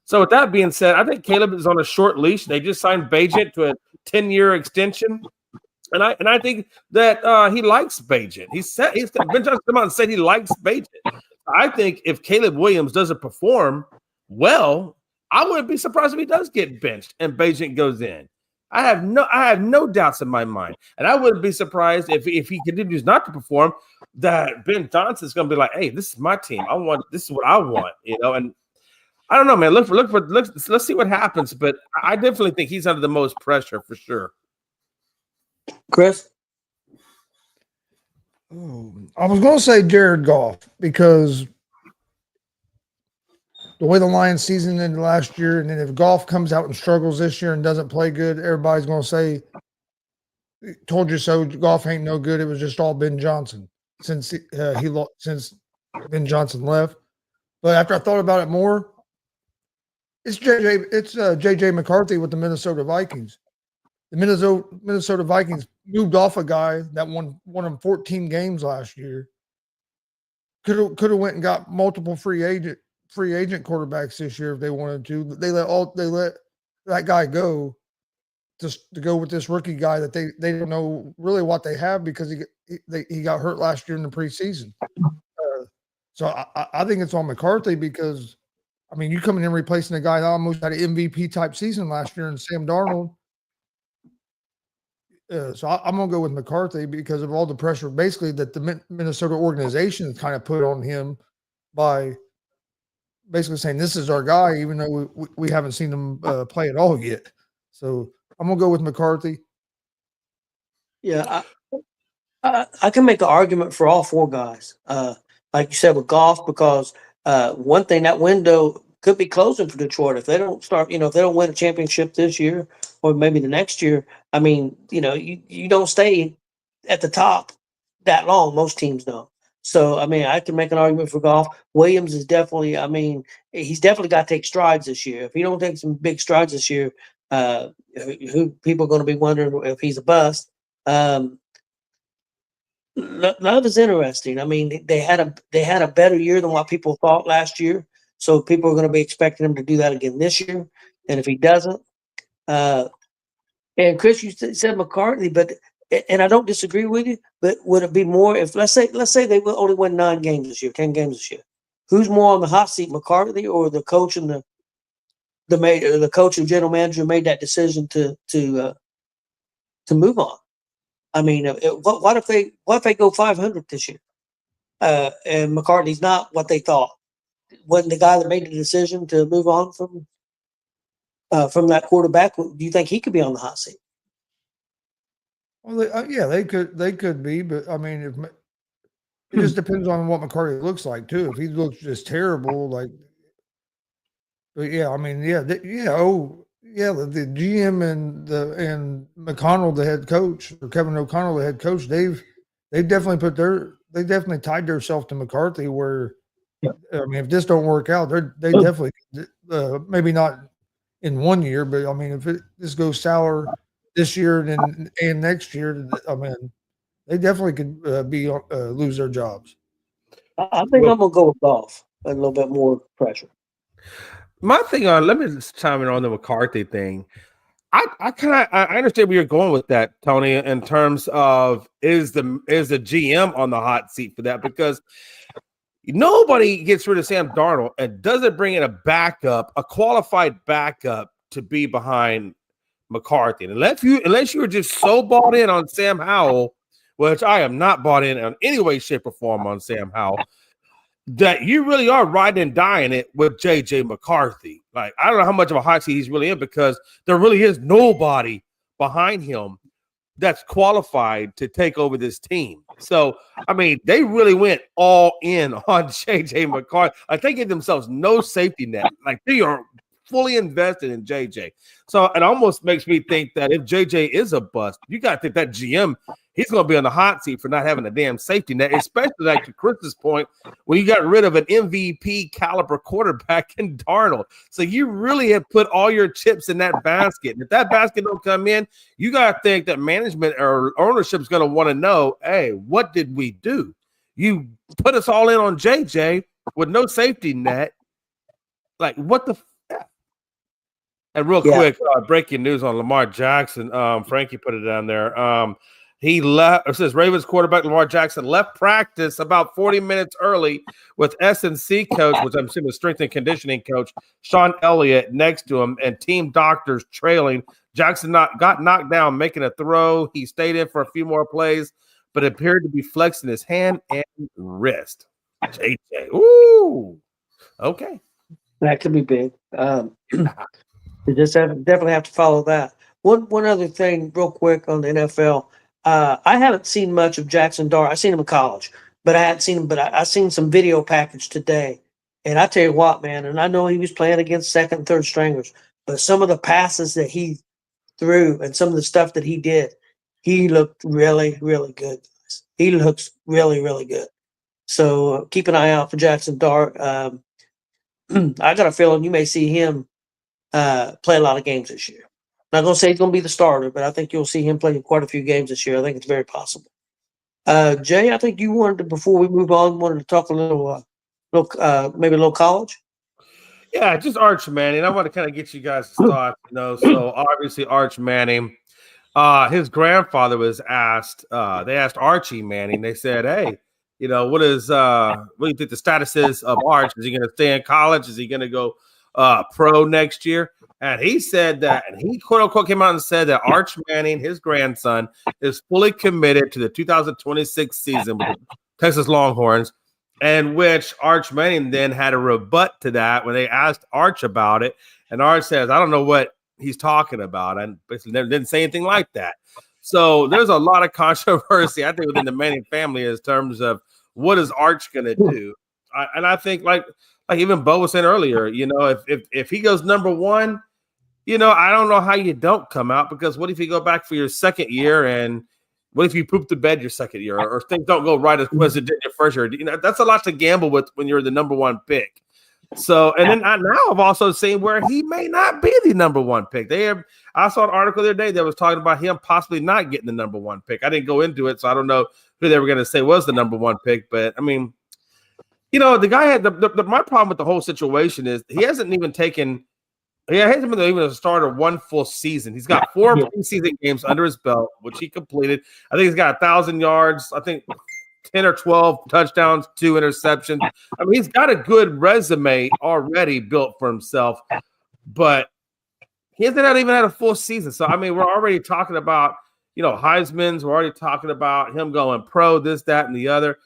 Speaker 5: So with that being said, I think Caleb is on a short leash. They just signed Bagent to a 10-year extension, and I think that he likes Bagent. Ben Johnson come out and said he likes Bagent. I think if Caleb Williams doesn't perform well, I wouldn't be surprised if he does get benched and Bagent goes in. I have no doubts in my mind, and I wouldn't be surprised if he continues not to perform, that Ben Johnson's going to be like, "Hey, this is my team. This is what I want," and. I don't know, man. Let's see what happens. But I definitely think he's under the most pressure for sure.
Speaker 6: Chris?
Speaker 4: I was going to say Jared Goff because the way the Lions season ended last year, and then if Goff comes out and struggles this year and doesn't play good, everybody's going to say, "Told you so." Goff ain't no good. It was just all Ben Johnson since Ben Johnson left. But after I thought about it more, it's JJ McCarthy with the Minnesota Vikings. The Minnesota Vikings moved off a guy that won them 14 games last year. Could have went and got multiple free agent quarterbacks this year if they wanted to. They let that guy go just to go with this rookie guy that they don't know really what they have because he got hurt last year in the preseason. So I think it's on McCarthy because. I mean, you coming in replacing a guy that almost had an MVP type season last year in Sam Darnold. So I'm going to go with McCarthy because of all the pressure basically that the Minnesota organization kind of put on him by basically saying this is our guy, even though we haven't seen him play at all yet. So I'm gonna go with McCarthy.
Speaker 6: Yeah, I can make an argument for all four guys. Like you said with Goff, because one thing, that window could be closing for Detroit if they don't start. If they don't win a championship this year or maybe the next year. I mean, you don't stay at the top that long. Most teams don't. So I mean, I can make an argument for Goff. Williams is definitely. I mean, he's definitely got to take strides this year. If he don't take some big strides this year, who people are going to be wondering if he's a bust. Love is interesting. I mean, they had a better year than what people thought last year, so people are going to be expecting him to do that again this year. And if he doesn't, and Chris, you said McCarthy, and I don't disagree with you, but would it be more if let's say they will only win 9 games this year, 10 games this year? Who's more on the hot seat, McCarthy or the coach and the coach and general manager made that decision to move on? I mean, what if they go 500 this year, and McCarthy's not what they thought? Wasn't the guy that made the decision to move on from that quarterback? Do you think he could be on the hot seat?
Speaker 4: Well, yeah, they could be, but I mean, it just depends on what McCarthy looks like too. If he looks just terrible, but yeah, I mean, the GM and McConnell, the head coach, or Kevin O'Connell, the head coach, they've definitely tied themselves to McCarthy. Where, I mean, if this don't work out, they definitely maybe not in 1 year, but I mean, if this goes sour this year and next year, I mean, they definitely could lose their jobs.
Speaker 6: I think I'm gonna go with Goff. A little bit more pressure.
Speaker 5: My thing let me just chime in on the McCarthy thing. I understand where you're going with that, Tony, in terms of is the GM on the hot seat for that, because nobody gets rid of Sam Darnold and doesn't bring in a qualified backup to be behind McCarthy. And unless you were just so bought in on Sam Howell, which I am not bought in any way, shape, or form on Sam Howell, that you really are riding and dying it with JJ McCarthy. Like, I don't know how much of a hot seat he's really in, because there really is nobody behind him that's qualified to take over this team. So, I mean, they really went all in on JJ McCarthy. Like, they give themselves no safety net. Like, they are fully invested in JJ. So it almost makes me think that if JJ is a bust, you got to think that GM, he's going to be on the hot seat for not having a damn safety net, especially like to Chris's point, when you got rid of an MVP caliber quarterback in Darnold. So you really have put all your chips in that basket. And if that basket don't come in, you got to think that management or ownership is going to want to know, hey, what did we do? You put us all in on JJ with no safety net. Like, what the And real quick, breaking news on Lamar Jackson. Frankie put it down there. He left. It says Ravens quarterback Lamar Jackson left practice about 40 minutes early with S&C coach, which I'm assuming strength and conditioning coach, Sean Elliott next to him, and team doctors trailing. Jackson got knocked down making a throw. He stayed in for a few more plays, but appeared to be flexing his hand and wrist. JJ. Ooh. Okay.
Speaker 6: That could be big. You just definitely have to follow that. One other thing, real quick, on the NFL. I haven't seen much of Jackson Dart. I've seen him in college, but I hadn't seen him. But I seen some video package today, and I tell you what, man. And I know he was playing against second and third stringers, but some of the passes that he threw and some of the stuff that he did, he looked really, really good. He looks really, really good. So keep an eye out for Jackson Dart. I got a feeling you may see him play a lot of games this year. Not going to say he's going to be the starter, but I think you'll see him play quite a few games this year. I think it's very possible. Jay, I think you wanted to, before we move on, wanted to talk a little maybe a little college.
Speaker 5: Yeah, just Arch Manning. I want to kind of get you guys' thoughts. So obviously Arch Manning, his grandfather was asked. They asked Archie Manning. They said, "Hey, what do you think the status is of Arch? Is he going to stay in college? Is he going to go pro next year?" And he said that, and he quote unquote came out and said that Arch Manning, his grandson, is fully committed to the 2026 season with the Texas Longhorns, and which Arch Manning then had a rebut to that when they asked Arch about it. And Arch says, "I don't know what he's talking about, and basically never didn't say anything like that. So there's a lot of controversy, I think, within the Manning family in terms of what is Arch going to do. And I think, like even Bo was saying earlier, if he goes number one, I don't know how you don't come out, because what if you go back for your second year, and what if you poop the bed your second year, or things don't go right as it did your first year? That's a lot to gamble with when you're the number one pick. So, and then now I've also seen where he may not be the number one pick. I saw an article the other day that was talking about him possibly not getting the number one pick. I didn't go into it, so I don't know who they were going to say was the number one pick. But I mean, the guy had my problem with the whole situation is he hasn't even taken. He hasn't been even a starter one full season. He's got 4 preseason games under his belt, which he completed. I think he's got 1,000 yards. I think 10 or 12 touchdowns, 2 interceptions. I mean, he's got a good resume already built for himself, but he hasn't even had a full season. So, I mean, we're already talking about, Heisman's. We're already talking about him going pro, this, that, and the other.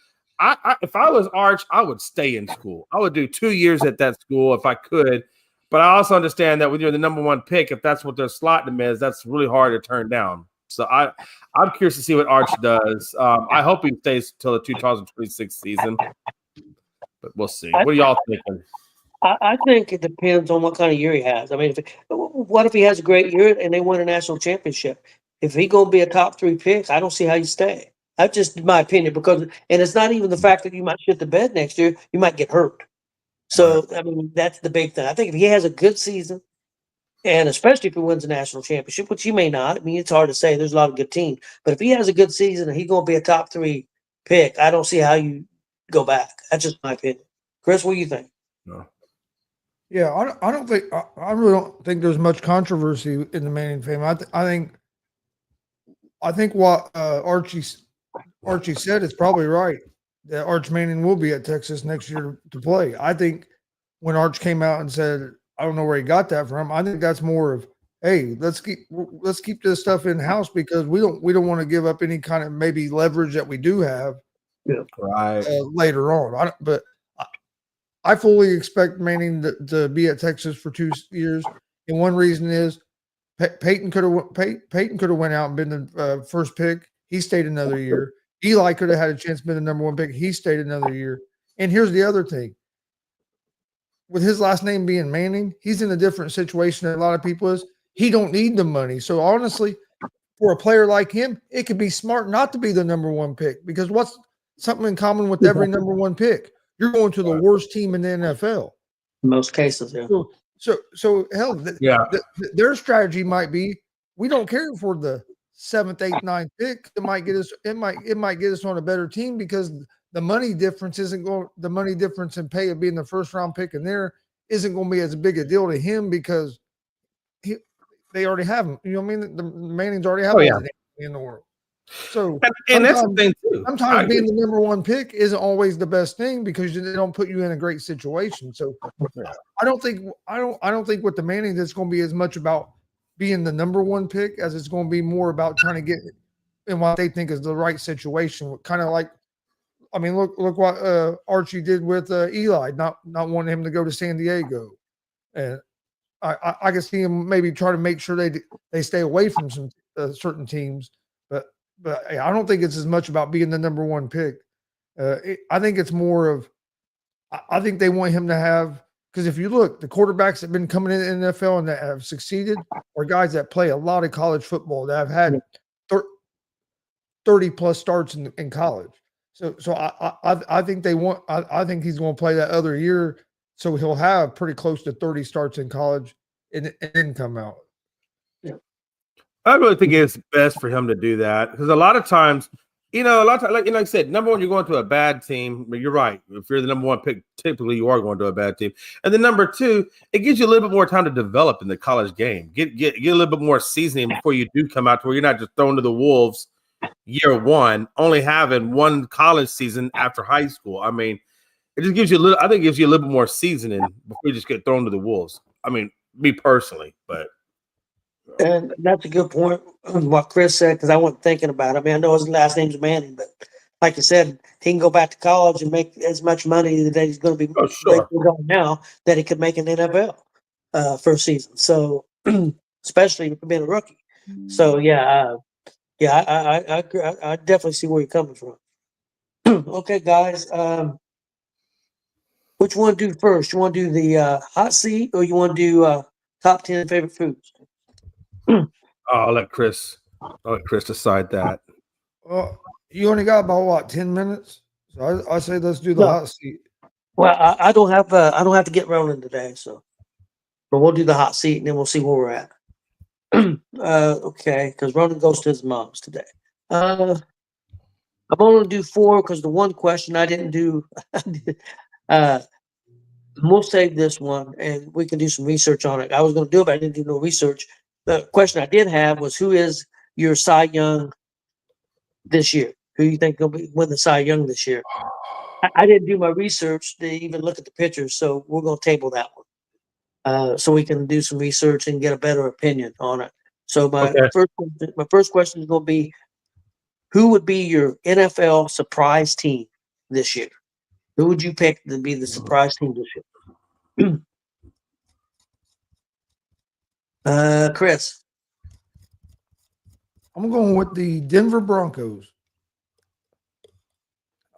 Speaker 5: If I was Arch, I would stay in school. I would do 2 years at that school if I could. But I also understand that when you're the number one pick, if that's what they're slotting him as, that's really hard to turn down. So I'm curious to see what Arch does. I hope he stays till the 2026 season, but we'll see. What do y'all think?
Speaker 6: I think it depends on what kind of year he has. I mean, what if he has a great year and they win a national championship? If he's going to be a top 3 pick, I don't see how you stay. That's just my opinion, and it's not even the fact that you might shit the bed next year. You might get hurt. So, I mean, that's the big thing. I think if he has a good season, and especially if he wins a national championship, which he may not. I mean, it's hard to say. There's a lot of good teams. But if he has a good season and he's going to be a top 3 pick, I don't see how you go back. That's just my opinion. Chris, what do you think?
Speaker 5: No.
Speaker 4: Yeah, I really don't think there's much controversy in the Manning family. I think what Archie said is probably right. That Arch Manning will be at Texas next year to play. I think when Arch came out and said, I don't know where he got that from, I think that's more of, hey, let's keep this stuff in house because we don't want to give up any kind of maybe leverage that we do have
Speaker 5: right
Speaker 4: later on. But I fully expect Manning to be at Texas for 2 years, and one reason is Peyton could have went out and been the first pick. He stayed another year. Eli could have had a chance to be the number one pick. He stayed another year. And here's the other thing. With his last name being Manning, he's in a different situation than a lot of people is. He don't need the money. So honestly, for a player like him, it could be smart not to be the number one pick because what's something in common with every number one pick? You're going to the worst team in the NFL.
Speaker 6: In most cases, yeah.
Speaker 4: So hell, their strategy might be we don't care for the 7th, 8th, 9th pick. It might get us on a better team because the money difference the money difference in pay of being the first round pick in there isn't going to be as big a deal to him because they already have him. You know what I mean? The Mannings already have him in the world. So
Speaker 5: and that's the thing too.
Speaker 4: Sometimes being the number one pick isn't always the best thing because they don't put you in a great situation. So I don't think with the Mannings it's going to be as much about being the number one pick as it's going to be more about trying to get in what they think is the right situation. Kind of like, I mean, look what Archie did with Eli, not wanting him to go to San Diego, and I can see him maybe try to make sure they stay away from some certain teams, but I don't think it's as much about being the number one pick. I think it's more of I think they want him to have. Because if you look, the quarterbacks that have been coming in the NFL and that have succeeded are guys that play a lot of college football that have had 30-plus starts in college. So I think I think he's going to play that other year, so he'll have pretty close to 30 starts in college and then come out.
Speaker 6: Yeah.
Speaker 5: I really think it's best for him to do that because a lot of times, like I said, number one, you're going to a bad team. You're right. If you're the number one pick, typically you are going to a bad team. And then number two, it gives you a little bit more time to develop in the college game. Get a little bit more seasoning before you do come out to where you're not just thrown to the wolves year one, only having one college season after high school. I mean, it just gives you a little bit more seasoning before you just get thrown to the wolves. I mean, me personally, but.
Speaker 6: And that's a good point, what Chris said, because I wasn't thinking about it. I mean, I know his last name's Manning, but like you said, he can go back to college and make as much money that he's going to be making now that he could make in the NFL for a season. So especially being a rookie. So yeah, I definitely see where you're coming from. Okay, guys, which one to do first? You want to do the hot seat, or you want to do top 10 favorite foods?
Speaker 5: I'll let Chris decide that.
Speaker 4: Well, you only got about what 10 minutes, so I say let's do the
Speaker 6: No.
Speaker 4: hot seat.
Speaker 6: Well, I don't have to get rolling today, so but we'll do the hot seat and then we'll see where we're at. Okay, because Ronan goes to his mom's today. I'm only gonna do 4 because the one question I didn't do. We'll save this one and we can do some research on it. I was gonna do it, but I didn't do no research. The question I did have was, who is your Cy Young this year? Who you think will win the Cy Young this year? I didn't do my research to even look at the pictures, so we're gonna table that one. So we can do some research and get a better opinion on it. So my first question is going to be, who would be your NFL surprise team this year? Who would you pick to be the surprise team this year? Chris.
Speaker 4: I'm going with the Denver Broncos.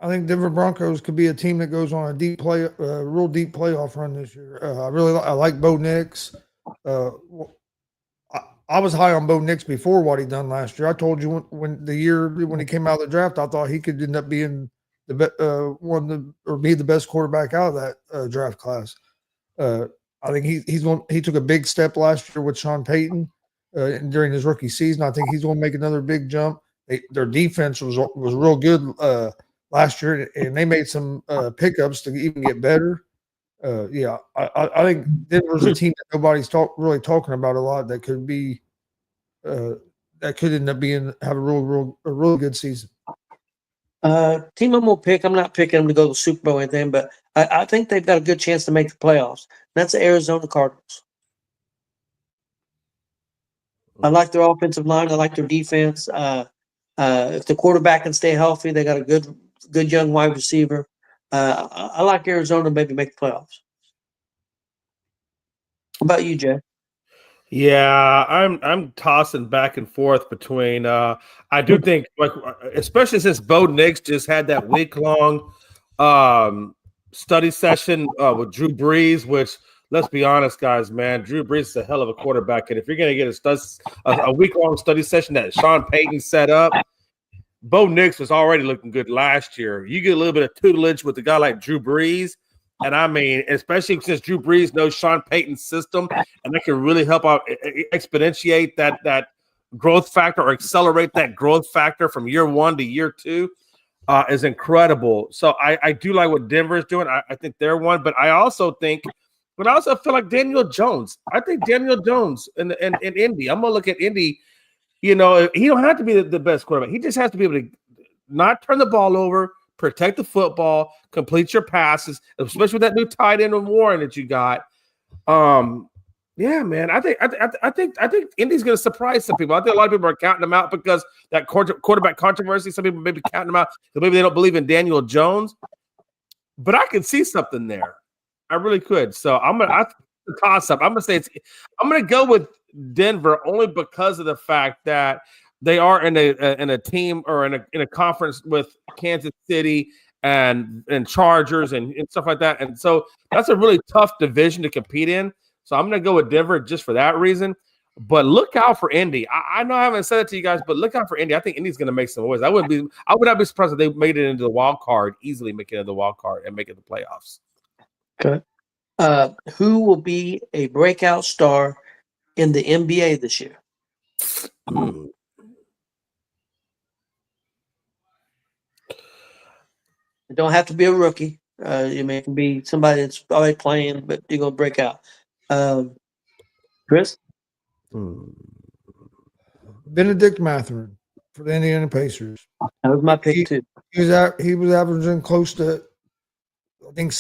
Speaker 4: I think Denver Broncos could be a team that goes on a real deep playoff run this year. I like Bo Nix. I was high on Bo Nix before what he done last year. I told you when he came out of the draft, I thought he could end up being be the best quarterback out of that draft class. I think he took a big step last year with Sean Payton during his rookie season. I think he's going to make another big jump. Their defense was real good last year, and they made some pickups to even get better. I think Denver's a team that nobody's really talking about a lot that could be that could end up have a real good season.
Speaker 6: Team I'm gonna pick. I'm not picking them to go to the Super Bowl or anything, but I think they've got a good chance to make the playoffs. That's the Arizona Cardinals. I like their offensive line. I like their defense. If the quarterback can stay healthy, they got a good young wide receiver. I like Arizona to maybe make the playoffs. What about you, Jay?
Speaker 5: Yeah, I'm tossing back and forth between. I do think, like, especially since Bo Nix just had that week-long study session with Drew Brees, which, let's be honest, guys, man, Drew Brees is a hell of a quarterback, and if you're going to get a week-long study session that Sean Payton set up, Bo Nix was already looking good last year. You get a little bit of tutelage with a guy like Drew Brees, and I mean, especially since Drew Brees knows Sean Payton's system, and that can really help out exponentiate that growth factor or accelerate that growth factor from year 1 to year 2 is incredible. So I do like what Denver is doing. I think they're one, but I also feel like Daniel Jones. I think Daniel Jones in Indy. I'm gonna look at Indy. You know, he don't have to be the best quarterback. He just has to be able to not turn the ball over, protect the football, complete your passes, especially with that new tight end of Warren that you got. Yeah, man. I think Indy's going to surprise some people. I think a lot of people are counting them out because that quarterback controversy. Some people may be counting them out because maybe they don't believe in Daniel Jones. But I could see something there. I really could. So I'm gonna toss up. I'm gonna go with Denver only because of the fact that they are in a team or in a conference with Kansas City and Chargers and stuff like that. And so that's a really tough division to compete in. So I'm going to go with Denver just for that reason. But look out for Indy. I know I haven't said it to you guys, but look out for Indy. I think Indy's going to make some noise. I would not be surprised if they made it into the wild card, easily make it into the wild card and make it the playoffs.
Speaker 6: Okay. Who will be a breakout star in the NBA this year? It don't have to be a rookie. It can be somebody that's already playing, but you're gonna break out. Chris?
Speaker 4: Benedict Mathurin for the Indiana Pacers.
Speaker 6: That was my pick too.
Speaker 4: He was averaging close to, I think,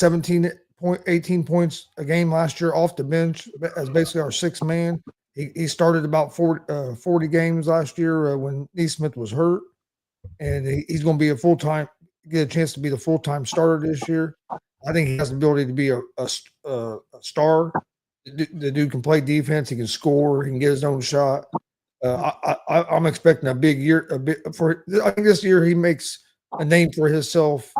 Speaker 4: 18 points a game last year off the bench as basically our sixth man. He started about 40 games last year when Neesmith was hurt, and he's going to be get a chance to be the full-time starter this year. I think he has the ability to be a star The dude can play defense. He can score. He can get his own shot. I'm expecting a big year. I think this year he makes a name for himself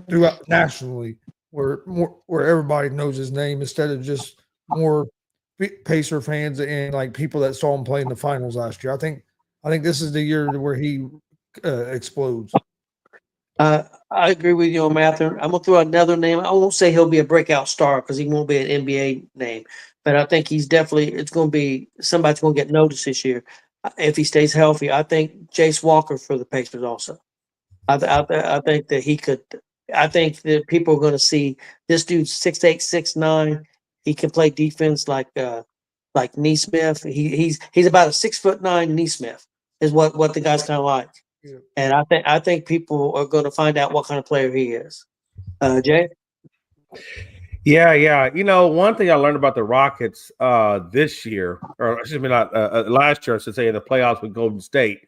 Speaker 4: throughout nationally, where everybody knows his name instead of just more Pacer fans and like people that saw him play in the finals last year. I think this is the year where he explodes.
Speaker 6: I agree with you on Matthew. I'm gonna throw another name. I won't say he'll be a breakout star because he won't be an NBA name, but I think he's definitely. It's going to be somebody's going to get noticed this year if he stays healthy. I think Jace Walker for the Pacers also. I think that he could. I think that people are going to see this dude's 6'8", 6'9". He can play defense like Neesmith. He's about a 6'9" Neesmith is what the guy's kind of like. Yeah. And I think people are going to find out what kind of player he is. Jay?
Speaker 5: Yeah. You know, one thing I learned about the Rockets this year, or excuse me, not last year, I should say, in the playoffs with Golden State,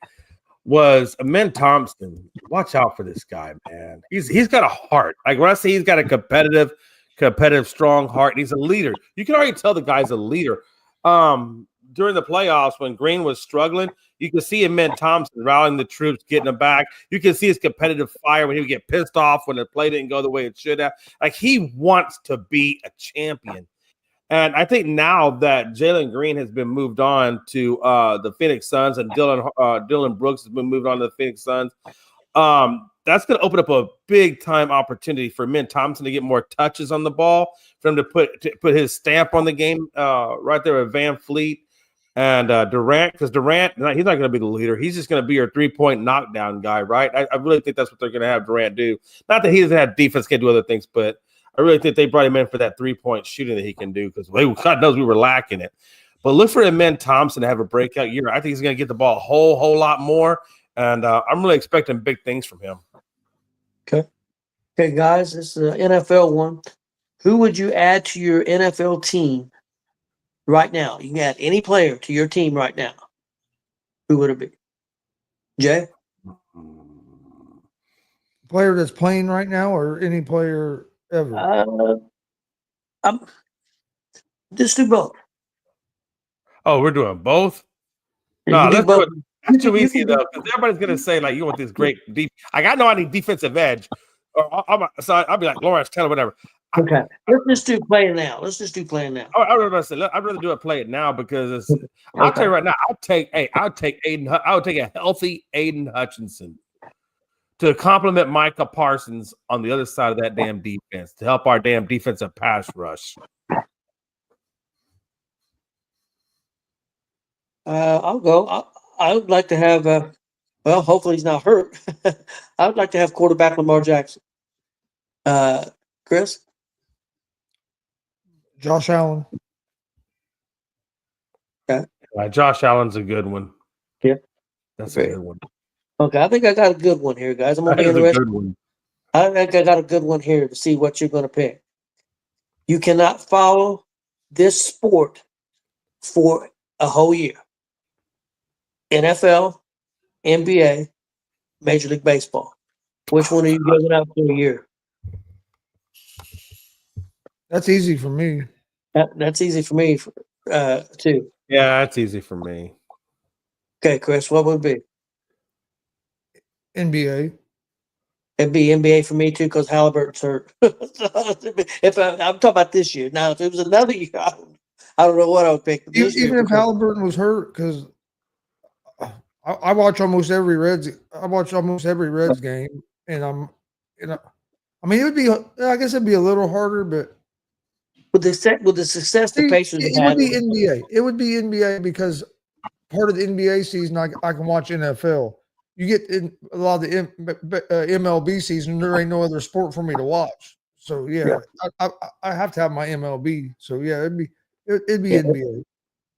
Speaker 5: was Amen Thompson. Watch out for this guy, man. He's got a heart. Like when I say he's got a competitive, strong heart, and he's a leader. You can already tell the guy's a leader. During the playoffs, when Green was struggling, you can see Amen Thompson rallying the troops, getting them back. You can see his competitive fire when he would get pissed off when the play didn't go the way it should have. Like he wants to be a champion. And I think now that Jalen Green has been moved on to the Phoenix Suns and Dylan Brooks has been moved on to the Phoenix Suns, that's going to open up a big-time opportunity for Amen Thompson to get more touches on the ball, for him to put his stamp on the game right there with Van Fleet and Durant, because Durant, he's not going to be the leader. He's just going to be your three-point knockdown guy, right? I really think that's what they're going to have Durant do. Not that he doesn't have defense, can't do other things, but I really think they brought him in for that three-point shooting that he can do because God knows we were lacking it. But look for Amen Thompson to have a breakout year. I think he's going to get the ball a whole lot more, and I'm really expecting big things from him.
Speaker 6: Okay, guys, this is an NFL one. Who would you add to your NFL team right now? You can add any player to your team right now. Who would it be? Jay?
Speaker 4: Player that's playing right now or any player ever?
Speaker 6: Just do both.
Speaker 5: Oh, we're doing both? No, let's do it. That's too easy, though, because everybody's going to say, like, you want this great deep. Like, I know I need defensive edge. So I'll be like Lawrence Taylor, whatever.
Speaker 6: Okay, let's just do playing now. I'd
Speaker 5: rather do it play it now because I'll tell you right now. I'll take Aiden. I would take a healthy Aiden Hutchinson to complement Micah Parsons on the other side of that damn defense to help our damn defensive pass rush.
Speaker 6: I'll go. I would like to have. Well, hopefully he's not hurt. I would like to have quarterback Lamar Jackson. Chris?
Speaker 4: Josh Allen.
Speaker 6: Okay.
Speaker 5: Josh Allen's a good one.
Speaker 6: Yeah.
Speaker 5: That's a good one.
Speaker 6: Okay, I think I got a good one here, guys. I'm going to be interested. I think I got a good one here to see what you're going to pick. You cannot follow this sport for a whole year. NFL, NBA, Major League Baseball. Which one are you giving up for a year?
Speaker 4: That's easy for me.
Speaker 6: That's easy for me, too.
Speaker 5: Yeah, that's easy for me.
Speaker 6: Okay, Chris, what would it be?
Speaker 4: NBA.
Speaker 6: It'd be NBA for me, too, because Halliburton's hurt. If I'm talking about this year. Now, if it was another year, I don't know what I would pick.
Speaker 4: Even if Halliburton was hurt, because I watch almost every Reds game, and I mean, it would be. I guess it'd be a little harder, but
Speaker 6: with the success the Pacers
Speaker 4: it would be NBA. It would be NBA because part of the NBA season, I can watch NFL. You get in a lot of the MLB season, there ain't no other sport for me to watch. So yeah. I have to have my MLB. So yeah, it'd be NBA.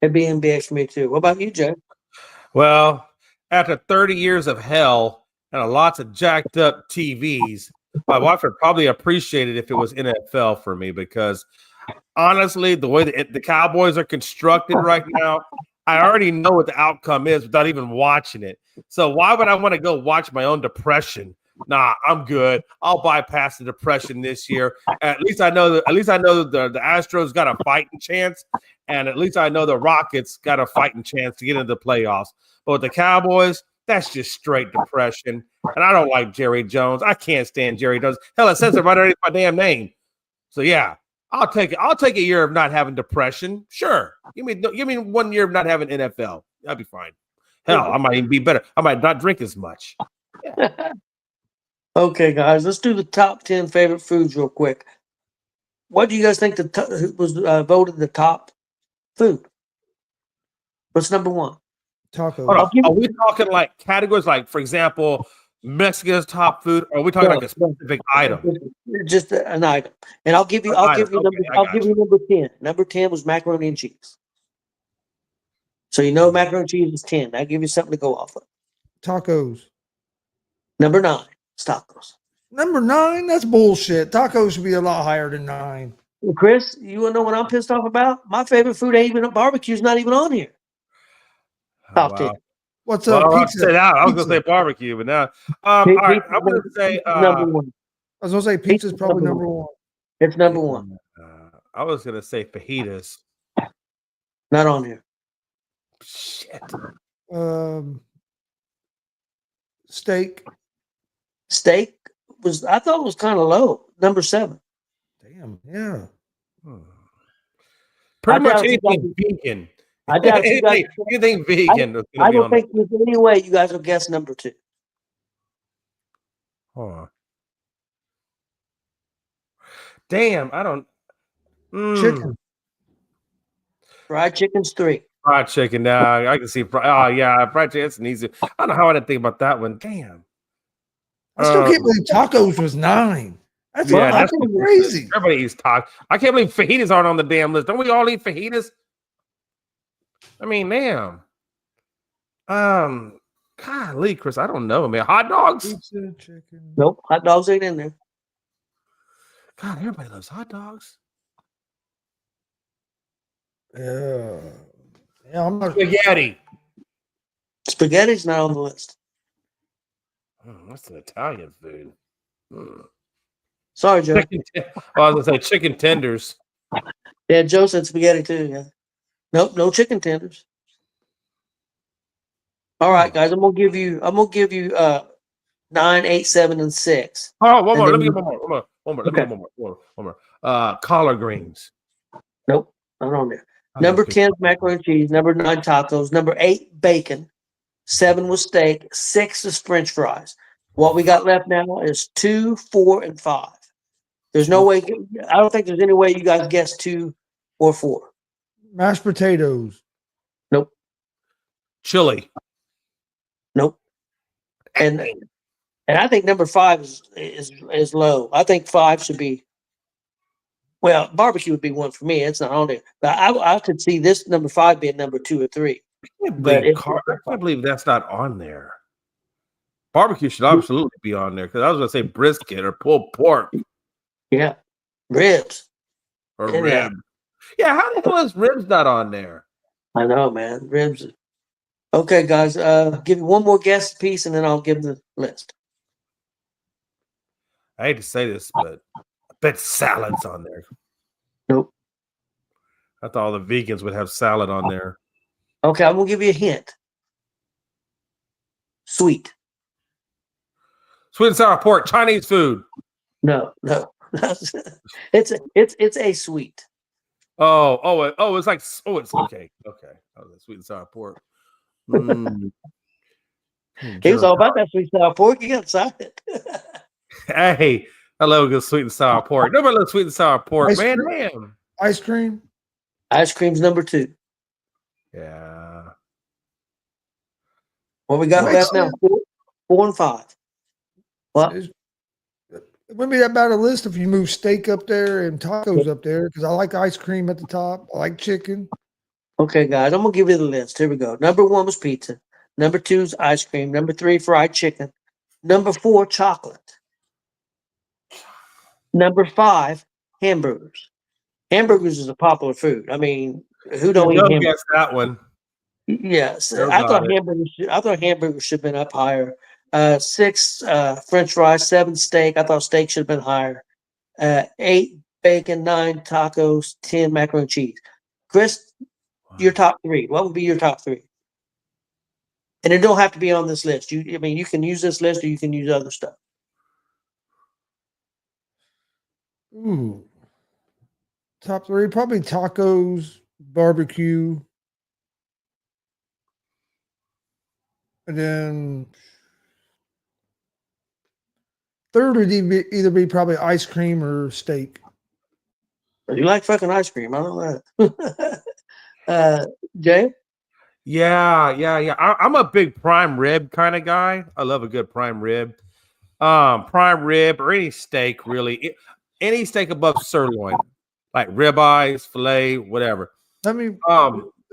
Speaker 6: It'd be NBA for me too. What about you, Jay?
Speaker 5: Well, after 30 years of hell and lots of jacked up TVs, my wife would probably appreciate it if it was NFL for me because honestly, the way the Cowboys are constructed right now, I already know what the outcome is without even watching it. So why would I want to go watch my own depression Nah, I'm good. I'll bypass the depression this year. At least I know that the Astros got a fighting chance, and at least I know the Rockets got a fighting chance to get into the playoffs. But with the Cowboys, that's just straight depression. And I don't like Jerry Jones. I can't stand Jerry Jones. Hell, it says it right underneath my damn name. So yeah, I'll take it. I'll take a year of not having depression. Sure. Give me 1 year of not having NFL. That'd be fine. Hell, I might even be better. I might not drink as much.
Speaker 6: Okay, guys, let's do the top 10 favorite foods real quick. What do you guys think was voted the top food? What's number one?
Speaker 4: Tacos.
Speaker 5: Hold on. Are we talking like categories, like, for example, Mexico's top food, or are we talking like a specific item?
Speaker 6: Just an item. And I'll give you number 10. Number 10 was macaroni and cheese. So macaroni and cheese is 10. I'll give you something to go off of.
Speaker 4: Tacos.
Speaker 6: Number 9 is tacos.
Speaker 4: Number 9? That's bullshit. Tacos should be a lot higher than 9.
Speaker 6: Chris, you want to know what I'm pissed off about? My favorite food ain't even barbecue's not even on here. Top 10.
Speaker 4: What's up?
Speaker 5: Well,
Speaker 4: Pizza.
Speaker 5: I was going to say barbecue, but now, all right, I'm going to say
Speaker 6: number 1.
Speaker 4: I was going to say pizza's probably number 1.
Speaker 6: It's number 1.
Speaker 5: I was going to say fajitas.
Speaker 6: Not on here.
Speaker 5: Shit.
Speaker 4: Steak.
Speaker 6: Steak I thought it was kind of low. Number 7.
Speaker 4: Damn, yeah.
Speaker 5: Pretty much anything vegan.
Speaker 6: I doubt you guys.
Speaker 5: Anything vegan.
Speaker 6: I don't think there's any way you guys will guess number 2.
Speaker 5: Huh. Damn, I don't.
Speaker 4: Chicken.
Speaker 6: Fried chicken's 3.
Speaker 5: Fried chicken. Now I can see. Oh yeah, fried chicken. It's an easy. I don't know how I didn't think about that one. Damn.
Speaker 4: I still can't believe tacos was 9. That's crazy.
Speaker 5: Everybody eats tacos. I can't believe fajitas aren't on the damn list. Don't we all eat fajitas? I mean, damn. Golly, Chris, I don't know, man. Hot dogs?
Speaker 4: Pizza, chicken.
Speaker 6: Nope, hot dogs ain't in there.
Speaker 5: God, everybody loves hot dogs.
Speaker 4: Yeah, I'm not.
Speaker 5: Spaghetti.
Speaker 6: Spaghetti's not on the list.
Speaker 5: That's an Italian food.
Speaker 6: Sorry, Joe.
Speaker 5: I was gonna say chicken tenders.
Speaker 6: Yeah, Joe said spaghetti too. Yeah. Nope, no chicken tenders. All right, guys, I'm gonna give you 9, 8, 7, and 6.
Speaker 5: Oh, one more. Let me get one more. Collard greens.
Speaker 6: Nope, not on there. Number 10 is macaroni and cheese. Number 9, tacos. Number 8, bacon. 7 was steak. 6 is French fries. What we got left now is 2, 4, and 5. There's no way. I don't think there's any way you guys guess 2 or 4.
Speaker 4: Mashed potatoes.
Speaker 6: Nope.
Speaker 5: Chili.
Speaker 6: Nope. And I think number 5 is low. I think 5 should be. Well, barbecue would be one for me. It's not on there, but I could see this number 5 being number 2 or 3.
Speaker 5: I can't believe that's not on there. Barbecue should absolutely be on there because I was going to say brisket or pulled pork.
Speaker 6: Yeah, ribs
Speaker 5: or rib. Yeah, how the hell is ribs not on there?
Speaker 6: I know, man. Ribs. Okay, guys. Give you one more guess piece, and then I'll give the list.
Speaker 5: I hate to say this, but I bet salad's on there.
Speaker 6: Nope.
Speaker 5: I thought all the vegans would have salad on there.
Speaker 6: Okay, I'm gonna give you a hint. Sweet.
Speaker 5: Sweet and sour pork, Chinese food.
Speaker 6: No. it's a sweet.
Speaker 5: It's like it's okay. Sweet and sour pork.
Speaker 6: He was all about that sweet and sour pork. You got excited.
Speaker 5: Hey, I love a good sweet and sour pork. Nobody loves sweet and sour pork, man. Damn.
Speaker 4: Ice cream.
Speaker 6: Ice cream's number 2.
Speaker 5: Yeah.
Speaker 6: What we got left now? 4 and 5. What?
Speaker 4: It wouldn't be that bad a list if you move steak up there and tacos up there because I like ice cream at the top. I like chicken.
Speaker 6: Okay, guys, I'm gonna give you the list. Here we go. Number 1 was pizza. Number 2 is ice cream. Number 3, fried chicken. Number 4, chocolate. Number 5, hamburgers. Hamburgers is a popular food. I mean, who don't eat hamburgers?
Speaker 5: Guess that one.
Speaker 6: Yes, I thought hamburgers should have been up higher. 6 French fries, 7 steak. I thought steak should have been higher. 8 bacon, 9 tacos, 10 macaroni and cheese. Chris, your top 3. What would be your top 3? And it don't have to be on this list. I mean, you can use this list or you can use other stuff.
Speaker 4: Ooh. Top 3, probably tacos, barbecue, and then third would either be probably ice cream or steak.
Speaker 6: You like fucking ice cream. I don't know that. Jay?
Speaker 5: Yeah. I'm a big prime rib kind of guy. I love a good prime rib. Prime rib or any steak, really. Any steak above sirloin, like ribeyes, filet, whatever.
Speaker 4: Let me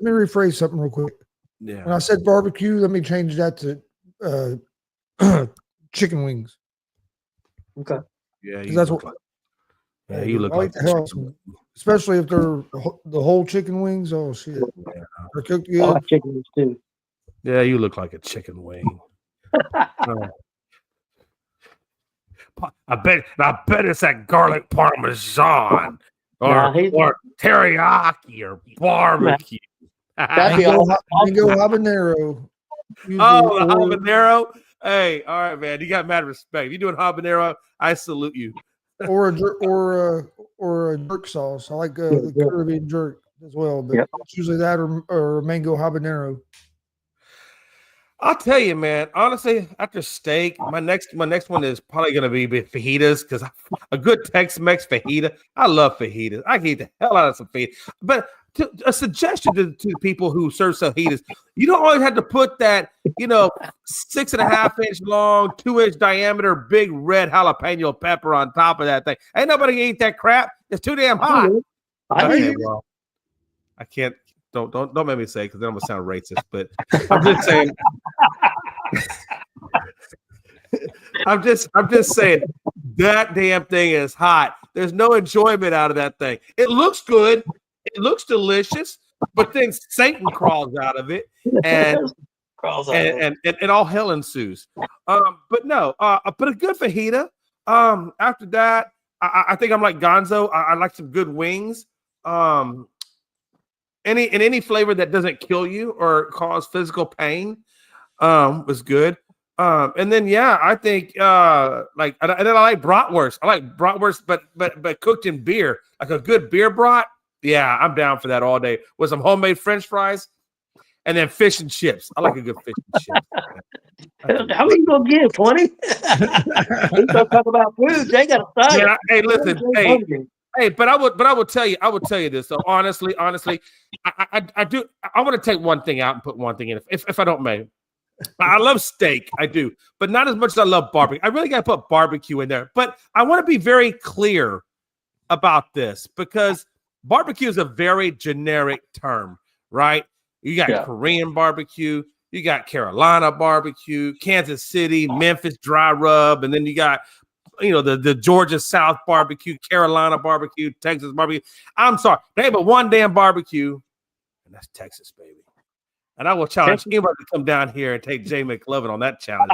Speaker 4: rephrase something real quick.
Speaker 5: Yeah.
Speaker 4: When I said barbecue, let me change that to chicken wings.
Speaker 6: Okay.
Speaker 5: Yeah,
Speaker 4: That's what.
Speaker 5: Yeah, you look
Speaker 4: I
Speaker 5: like
Speaker 4: the hell, especially if they're the whole chicken wings. Oh shit, they're cooked good.
Speaker 6: I like chicken wings too.
Speaker 5: Yeah, you look like a chicken wing. I bet it's that garlic parmesan or teriyaki or barbecue.
Speaker 6: That'd be awesome.
Speaker 4: Mango habanero.
Speaker 5: Oh, the habanero. Hey, all right, man. You got mad respect. If you're doing habanero, I salute you.
Speaker 4: Or a jerk sauce. I like the Caribbean jerk as well, but it's usually that or mango habanero.
Speaker 5: I'll tell you, man. Honestly, after steak, my next one is probably gonna be fajitas because a good Tex-Mex fajita. I love fajitas. I can eat the hell out of some fajitas. But a suggestion to people who serve fajitas: you don't always have to put that, 6.5 inch long, 2 inch diameter, big red jalapeno pepper on top of that thing. Ain't nobody gonna eat that crap. It's too damn hot. Okay, well, I can't. Don't make me say because then I'm gonna sound racist. But I'm just saying. I'm just saying that damn thing is hot. There's no enjoyment out of that thing. It looks good. It looks delicious, but then Satan crawls out of it, and all hell ensues. But no, but a good fajita. After that, I think I'm like Gonzo. I like some good wings. Any flavor that doesn't kill you or cause physical pain was good. And then I think and then I like bratwurst. I like bratwurst, but cooked in beer, like a good beer brat. Yeah, I'm down for that all day with some homemade French fries and then fish and chips. I like a good fish and chips.
Speaker 6: How are you gonna get 20? He's gonna talk about food. They got to start.
Speaker 5: Yeah, hey, listen, hey, but I would tell you this. So honestly, I want to take one thing out and put one thing in, if I don't may. I love steak, I do, but not as much as I love barbecue. I really got to put barbecue in there, but I want to be very clear about this because barbecue is a very generic term, right? You got Korean barbecue, you got Carolina barbecue, Kansas City, Memphis dry rub, and then you got the Georgia South barbecue, Carolina barbecue, Texas barbecue. I'm sorry, they have but one damn barbecue, and that's Texas, baby. And I will challenge anybody to come down here and take Jay McLovin on that challenge.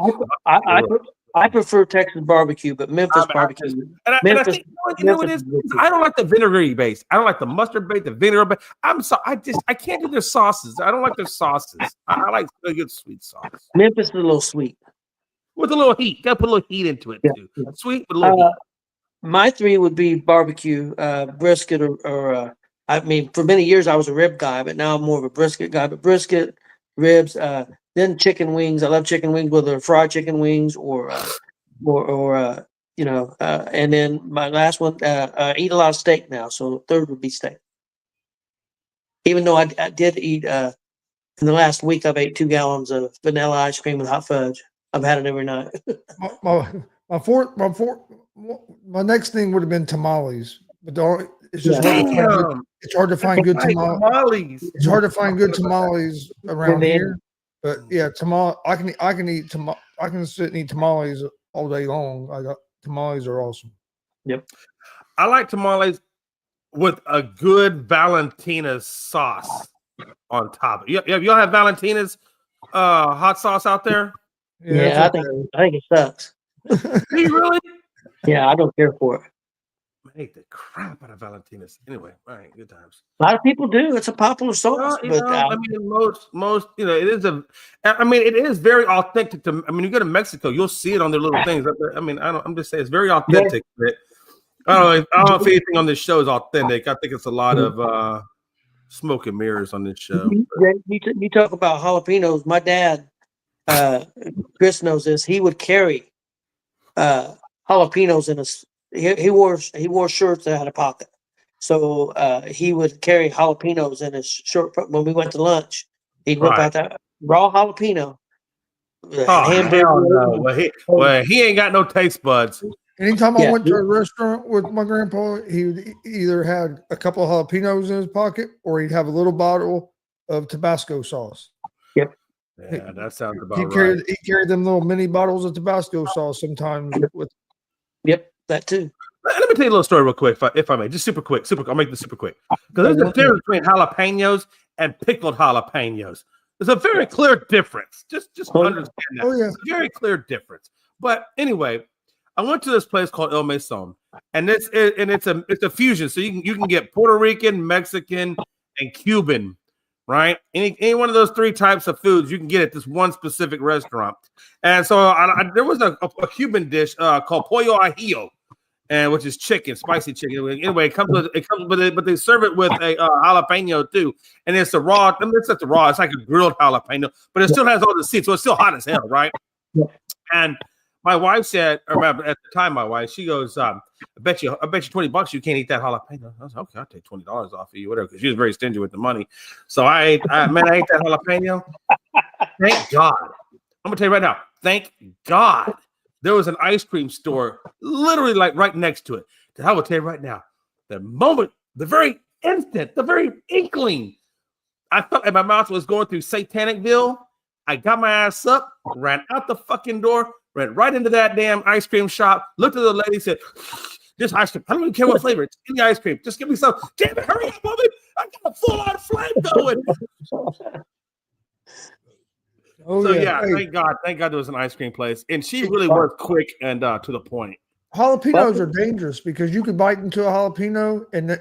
Speaker 6: I prefer Texas barbecue, but Memphis barbecue.
Speaker 5: I think you know what it is? I don't like the vinegary base. I don't like the mustard base, the vinegar base. I'm sorry, I can't do their sauces. I don't like their sauces. I like a good sweet sauce.
Speaker 6: Memphis is a little sweet.
Speaker 5: With a little heat. Got to put a little heat into it too. Sweet with a little heat.
Speaker 6: My 3 would be barbecue, brisket, or I mean, for many years I was a rib guy, but now I'm more of a brisket guy. But brisket, ribs, then chicken wings. I love chicken wings, whether they're fried chicken wings or and then my last one, I eat a lot of steak now, so third would be steak. Even though I did eat in the last week, I've ate 2 gallons of vanilla ice cream with hot fudge. I've had it every night.
Speaker 4: My next thing would have been tamales, but it's just hard to find good tamales. It's hard to find good tamales around here. But yeah, I can sit and eat tamales all day long. Tamales are awesome.
Speaker 6: Yep.
Speaker 5: I like tamales with a good Valentina's sauce on top. Y'all have Valentina's hot sauce out there?
Speaker 6: Yeah,
Speaker 4: it's
Speaker 6: I think it sucks.
Speaker 5: Do you really?
Speaker 6: Yeah, I don't care for it.
Speaker 5: I hate the crap out of Valentina's. Anyway, all right, good times.
Speaker 6: A lot of people do. It's a popular sauce,
Speaker 5: Well, you
Speaker 6: but
Speaker 5: know, I mean, most, you know, it is I mean, it is very authentic to. I mean, you go to Mexico, you'll see it on their little things. I mean, I'm just saying, it's very authentic. I don't know if anything on this show is authentic. I think it's a lot of smoke and mirrors on this show.
Speaker 6: You talk about jalapenos. My dad, Chris knows this. He would carry jalapenos in his. He wore shirts that had a pocket, so he would carry jalapenos in his shirt when we went to lunch. He'd whip out that raw jalapeno.
Speaker 5: Hell no. Well, he ain't got no taste buds.
Speaker 4: Anytime I went to a restaurant with my grandpa, he would either had a couple of jalapenos in his pocket or he'd have a little bottle of Tabasco sauce.
Speaker 6: Yep.
Speaker 5: Yeah, that sounds about
Speaker 4: He carried them little mini bottles of Tabasco sauce sometimes with.
Speaker 6: Yep, that too.
Speaker 5: Let me tell you a little story real quick, if I may. Just super quick. I'll make this super quick. Because there's a difference between jalapenos and pickled jalapenos. There's a very clear difference. Just understand that.
Speaker 4: Oh, yeah.
Speaker 5: It's a very clear difference. But anyway, I went to this place called El Mesón, and it's a fusion. So you can get Puerto Rican, Mexican, and Cuban, right? Any one of those three types of foods you can get at this one specific restaurant. And so there was a Cuban dish called pollo ajillo, and which is chicken, spicy chicken. Anyway, it comes with but they serve it with a jalapeno too, and it's a raw. I mean, it's not the raw; it's like a grilled jalapeno, but it still has all the seeds, so it's still hot as hell, right? Yeah. And my wife said, or at the time, my wife, she goes, I bet you $20 you can't eat that jalapeno. I was like, okay, I'll take $20 off of you, whatever, because she was very stingy with the money. So I ate that jalapeno. Thank God. I'm gonna tell you right now, thank God. There was an ice cream store literally like right next to it. I will tell you right now, the moment, the very instant, the very inkling, I felt like my mouth was going through Satanicville. I got my ass up, ran out the fucking door, ran right into that damn ice cream shop, looked at the lady, said, this ice cream, I don't even care what flavor, it's any ice cream. Just give me some. Damn it, hurry up, woman. I got a full-on flame going.
Speaker 4: Oh,
Speaker 5: so
Speaker 4: yeah, hey.
Speaker 5: thank God there was an ice cream place, and she really was quick and to the point.
Speaker 4: Jalapenos are dangerous because you could bite into a jalapeno and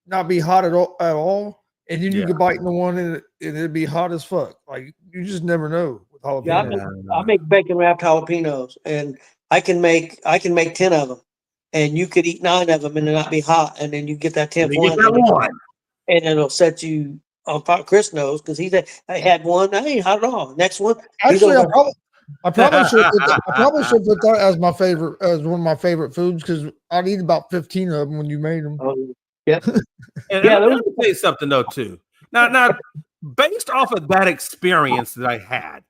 Speaker 4: not be hot at all, and then you could bite into one and it'd be hot as fuck. Like you just never know with jalapenos.
Speaker 6: Yeah, I make bacon wrapped jalapenos, and I can make 10 of them, and you could eat 9 of them and not be hot, and then you get that 10th one, and it'll set you. Chris knows because I had one. I ain't hot at all. Next one.
Speaker 4: Actually, I probably should put that as my favorite, as one of my favorite foods because I'd eat about 15 of them when you made them.
Speaker 6: Yeah.
Speaker 5: And let me tell you something though too. Now, based off of that experience that I had,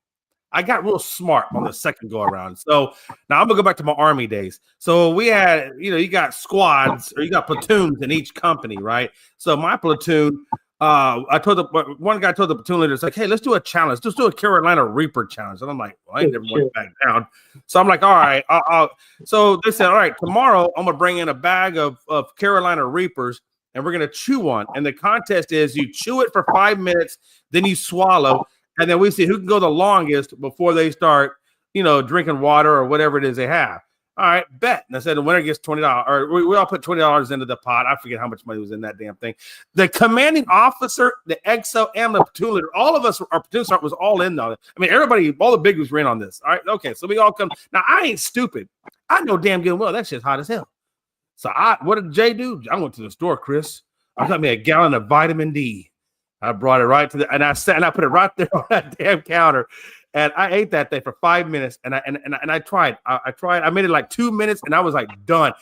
Speaker 5: I got real smart on the second go around. So now I'm gonna go back to my Army days. So we had, you got squads or you got platoons in each company, right? So my platoon. I told one guy told the platoon leader, it's like, hey, let's do a challenge. Let's do a Carolina Reaper challenge. And I'm like, well, I ain't never went back down. So I'm like, all right. So they said, all right, tomorrow I'm gonna bring in a bag of Carolina Reapers and we're gonna chew one. And the contest is you chew it for 5 minutes, then you swallow, and then we see who can go the longest before they start, drinking water or whatever it is they have. All right, bet. And I said the winner gets $20, or we all put $20 into the pot. I forget how much money was in that damn thing. The commanding officer, the XO, and the platoon leader, all of us, our platoon sergeant was all in on it. I mean, everybody, all the big ones were in on this. All right, okay, so we all come. Now, I ain't stupid. I know damn good well that shit's hot as hell. So what did Jay do? I went to the store, Chris. I got me a gallon of vitamin D. I brought it right to and I put it right there on that damn counter. And I ate that thing for 5 minutes, and I tried. I made it like 2 minutes, and I was like done.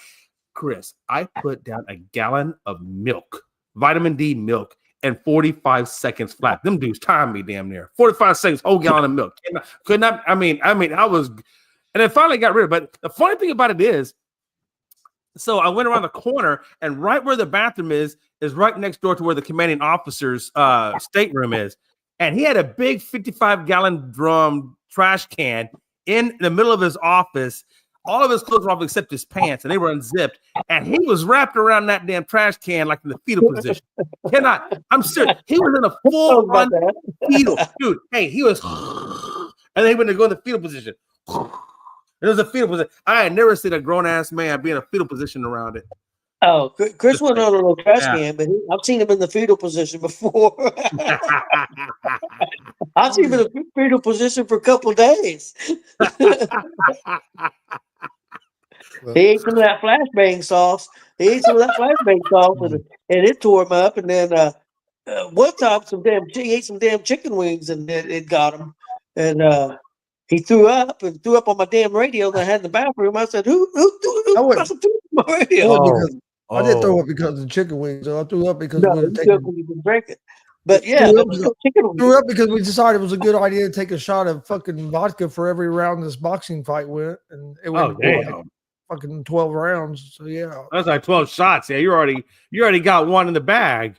Speaker 5: Chris, I put down a gallon of milk, vitamin D milk, in 45 seconds flat. Them dudes timed me damn near 45 seconds, whole gallon of milk. Could not. I mean, I was, and then finally got rid of it. But the funny thing about it is, so I went around the corner, and right where the bathroom is right next door to where the commanding officer's stateroom is. And he had a big 55-gallon drum trash can in the middle of his office. All of his clothes were off except his pants, and they were unzipped. And he was wrapped around that damn trash can like in the fetal position. I'm serious. He was in a full-on fetal. Dude, hey, he was And then he went to go in the fetal position. It was a fetal position. I had never seen a grown ass man be in a fetal position around it.
Speaker 6: Oh, Chris went on a little trash
Speaker 5: Yeah.
Speaker 6: can, but I've seen him in the fetal position before. I've seen him in the fetal position for a couple of days. He ate some of that flashbang sauce. And it tore him up. And then one time, he ate some damn chicken wings, and it got him. And he threw up on my damn radio that I had in the bathroom. I said, "Who
Speaker 4: wouldn't-
Speaker 6: threw up on my radio?"
Speaker 4: I didn't throw up because of the chicken wings. I threw up because
Speaker 6: No,
Speaker 4: we were
Speaker 6: he
Speaker 4: taking,
Speaker 6: took when he was drinking. But yeah,
Speaker 4: Threw up
Speaker 6: chicken wings.
Speaker 4: threw up because we decided it was a good idea to take a shot of fucking vodka for every round this boxing fight went, and it went
Speaker 5: Oh, damn.
Speaker 4: like fucking 12 rounds. So yeah,
Speaker 5: That's like 12 shots. Yeah, you already got one in the bag.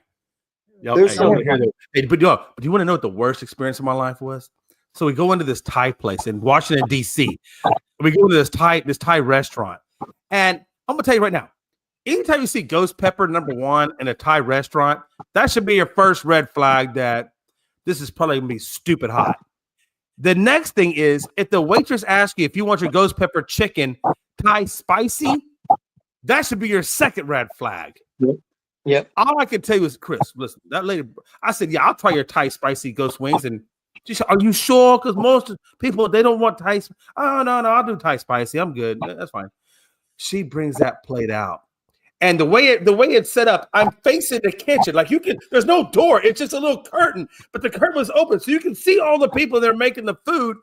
Speaker 5: Yo,
Speaker 6: There's
Speaker 5: hey,
Speaker 6: some-
Speaker 5: but do you want to know what the worst experience of my life was? So we go into this Thai place in Washington, D.C. We go into this Thai restaurant. And I'm gonna tell you right now, anytime you see ghost pepper #1 in a Thai restaurant, that should be your first red flag that this is probably gonna be stupid hot. The next thing is if the waitress asks you if you want your ghost pepper chicken Thai spicy, that should be your second red flag.
Speaker 6: Yep.
Speaker 5: All I can tell you is, Chris, listen, that lady, I said, yeah, I'll try your Thai spicy ghost wings. And she said, are you sure? Because most people, they don't want Thai. Oh, no, I'll do Thai spicy. I'm good. That's fine. She brings that plate out. And the way it's set up, I'm facing the kitchen. Like there's no door. It's just a little curtain, but the curtain was open. So you can see all the people that are making the food.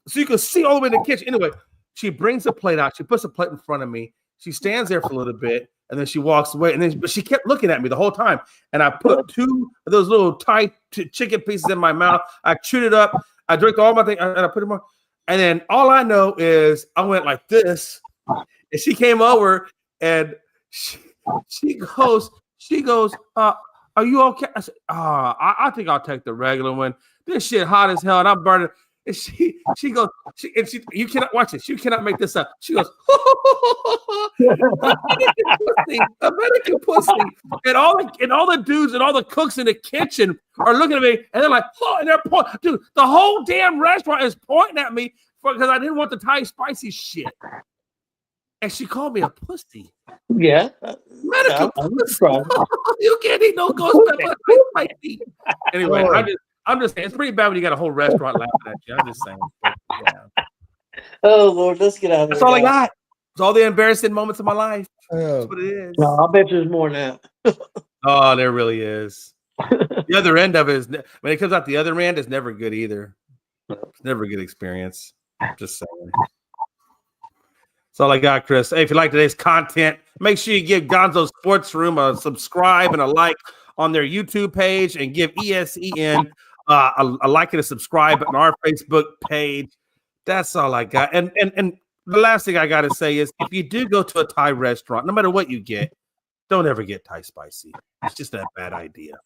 Speaker 5: So you can see all the way in the kitchen. Anyway, she brings the plate out. She puts a plate in front of me. She stands there for a little bit, and then she walks away. But she kept looking at me the whole time. And I put 2 of those little Thai chicken pieces in my mouth. I chewed it up. I drank all my thing, and I put them on. And then all I know is I went like this, and she came over, and she goes, are you okay? I said, I think I'll take the regular one. This shit hot as hell, and I'm burning. And she goes, you cannot watch this. You cannot make this up. She goes, American pussy. And all the dudes and all the cooks in the kitchen are looking at me, and they're like, oh, and they're pointing. Dude, the whole damn restaurant is pointing at me because I didn't want the Thai spicy shit. And she called me a pussy.
Speaker 6: Yeah.
Speaker 5: Medical
Speaker 6: I'm
Speaker 5: pussy.
Speaker 6: surprised.
Speaker 5: You can't eat no ghost pepper. Anyway, I'm just saying it's pretty bad when you got a whole restaurant laughing at you. I'm just saying. Yeah.
Speaker 6: Oh Lord, let's get out of here.
Speaker 5: That's all I
Speaker 6: guys.
Speaker 5: got. It's all the embarrassing moments of my life.
Speaker 4: yeah.
Speaker 5: That's what it is.
Speaker 6: No, I bet there's more now.
Speaker 5: Oh, there really is. The other end of it is when it comes out the other end, it's never good either. It's never a good experience. Just saying. That's all I got, Chris. Hey, if you like today's content, make sure you give Gonzo Sports Room a subscribe and a like on their YouTube page, and give ESEN a like and a subscribe on our Facebook page. That's all I got. And the last thing I got to say is, if you do go to a Thai restaurant, no matter what you get, don't ever get Thai spicy. It's just a bad idea.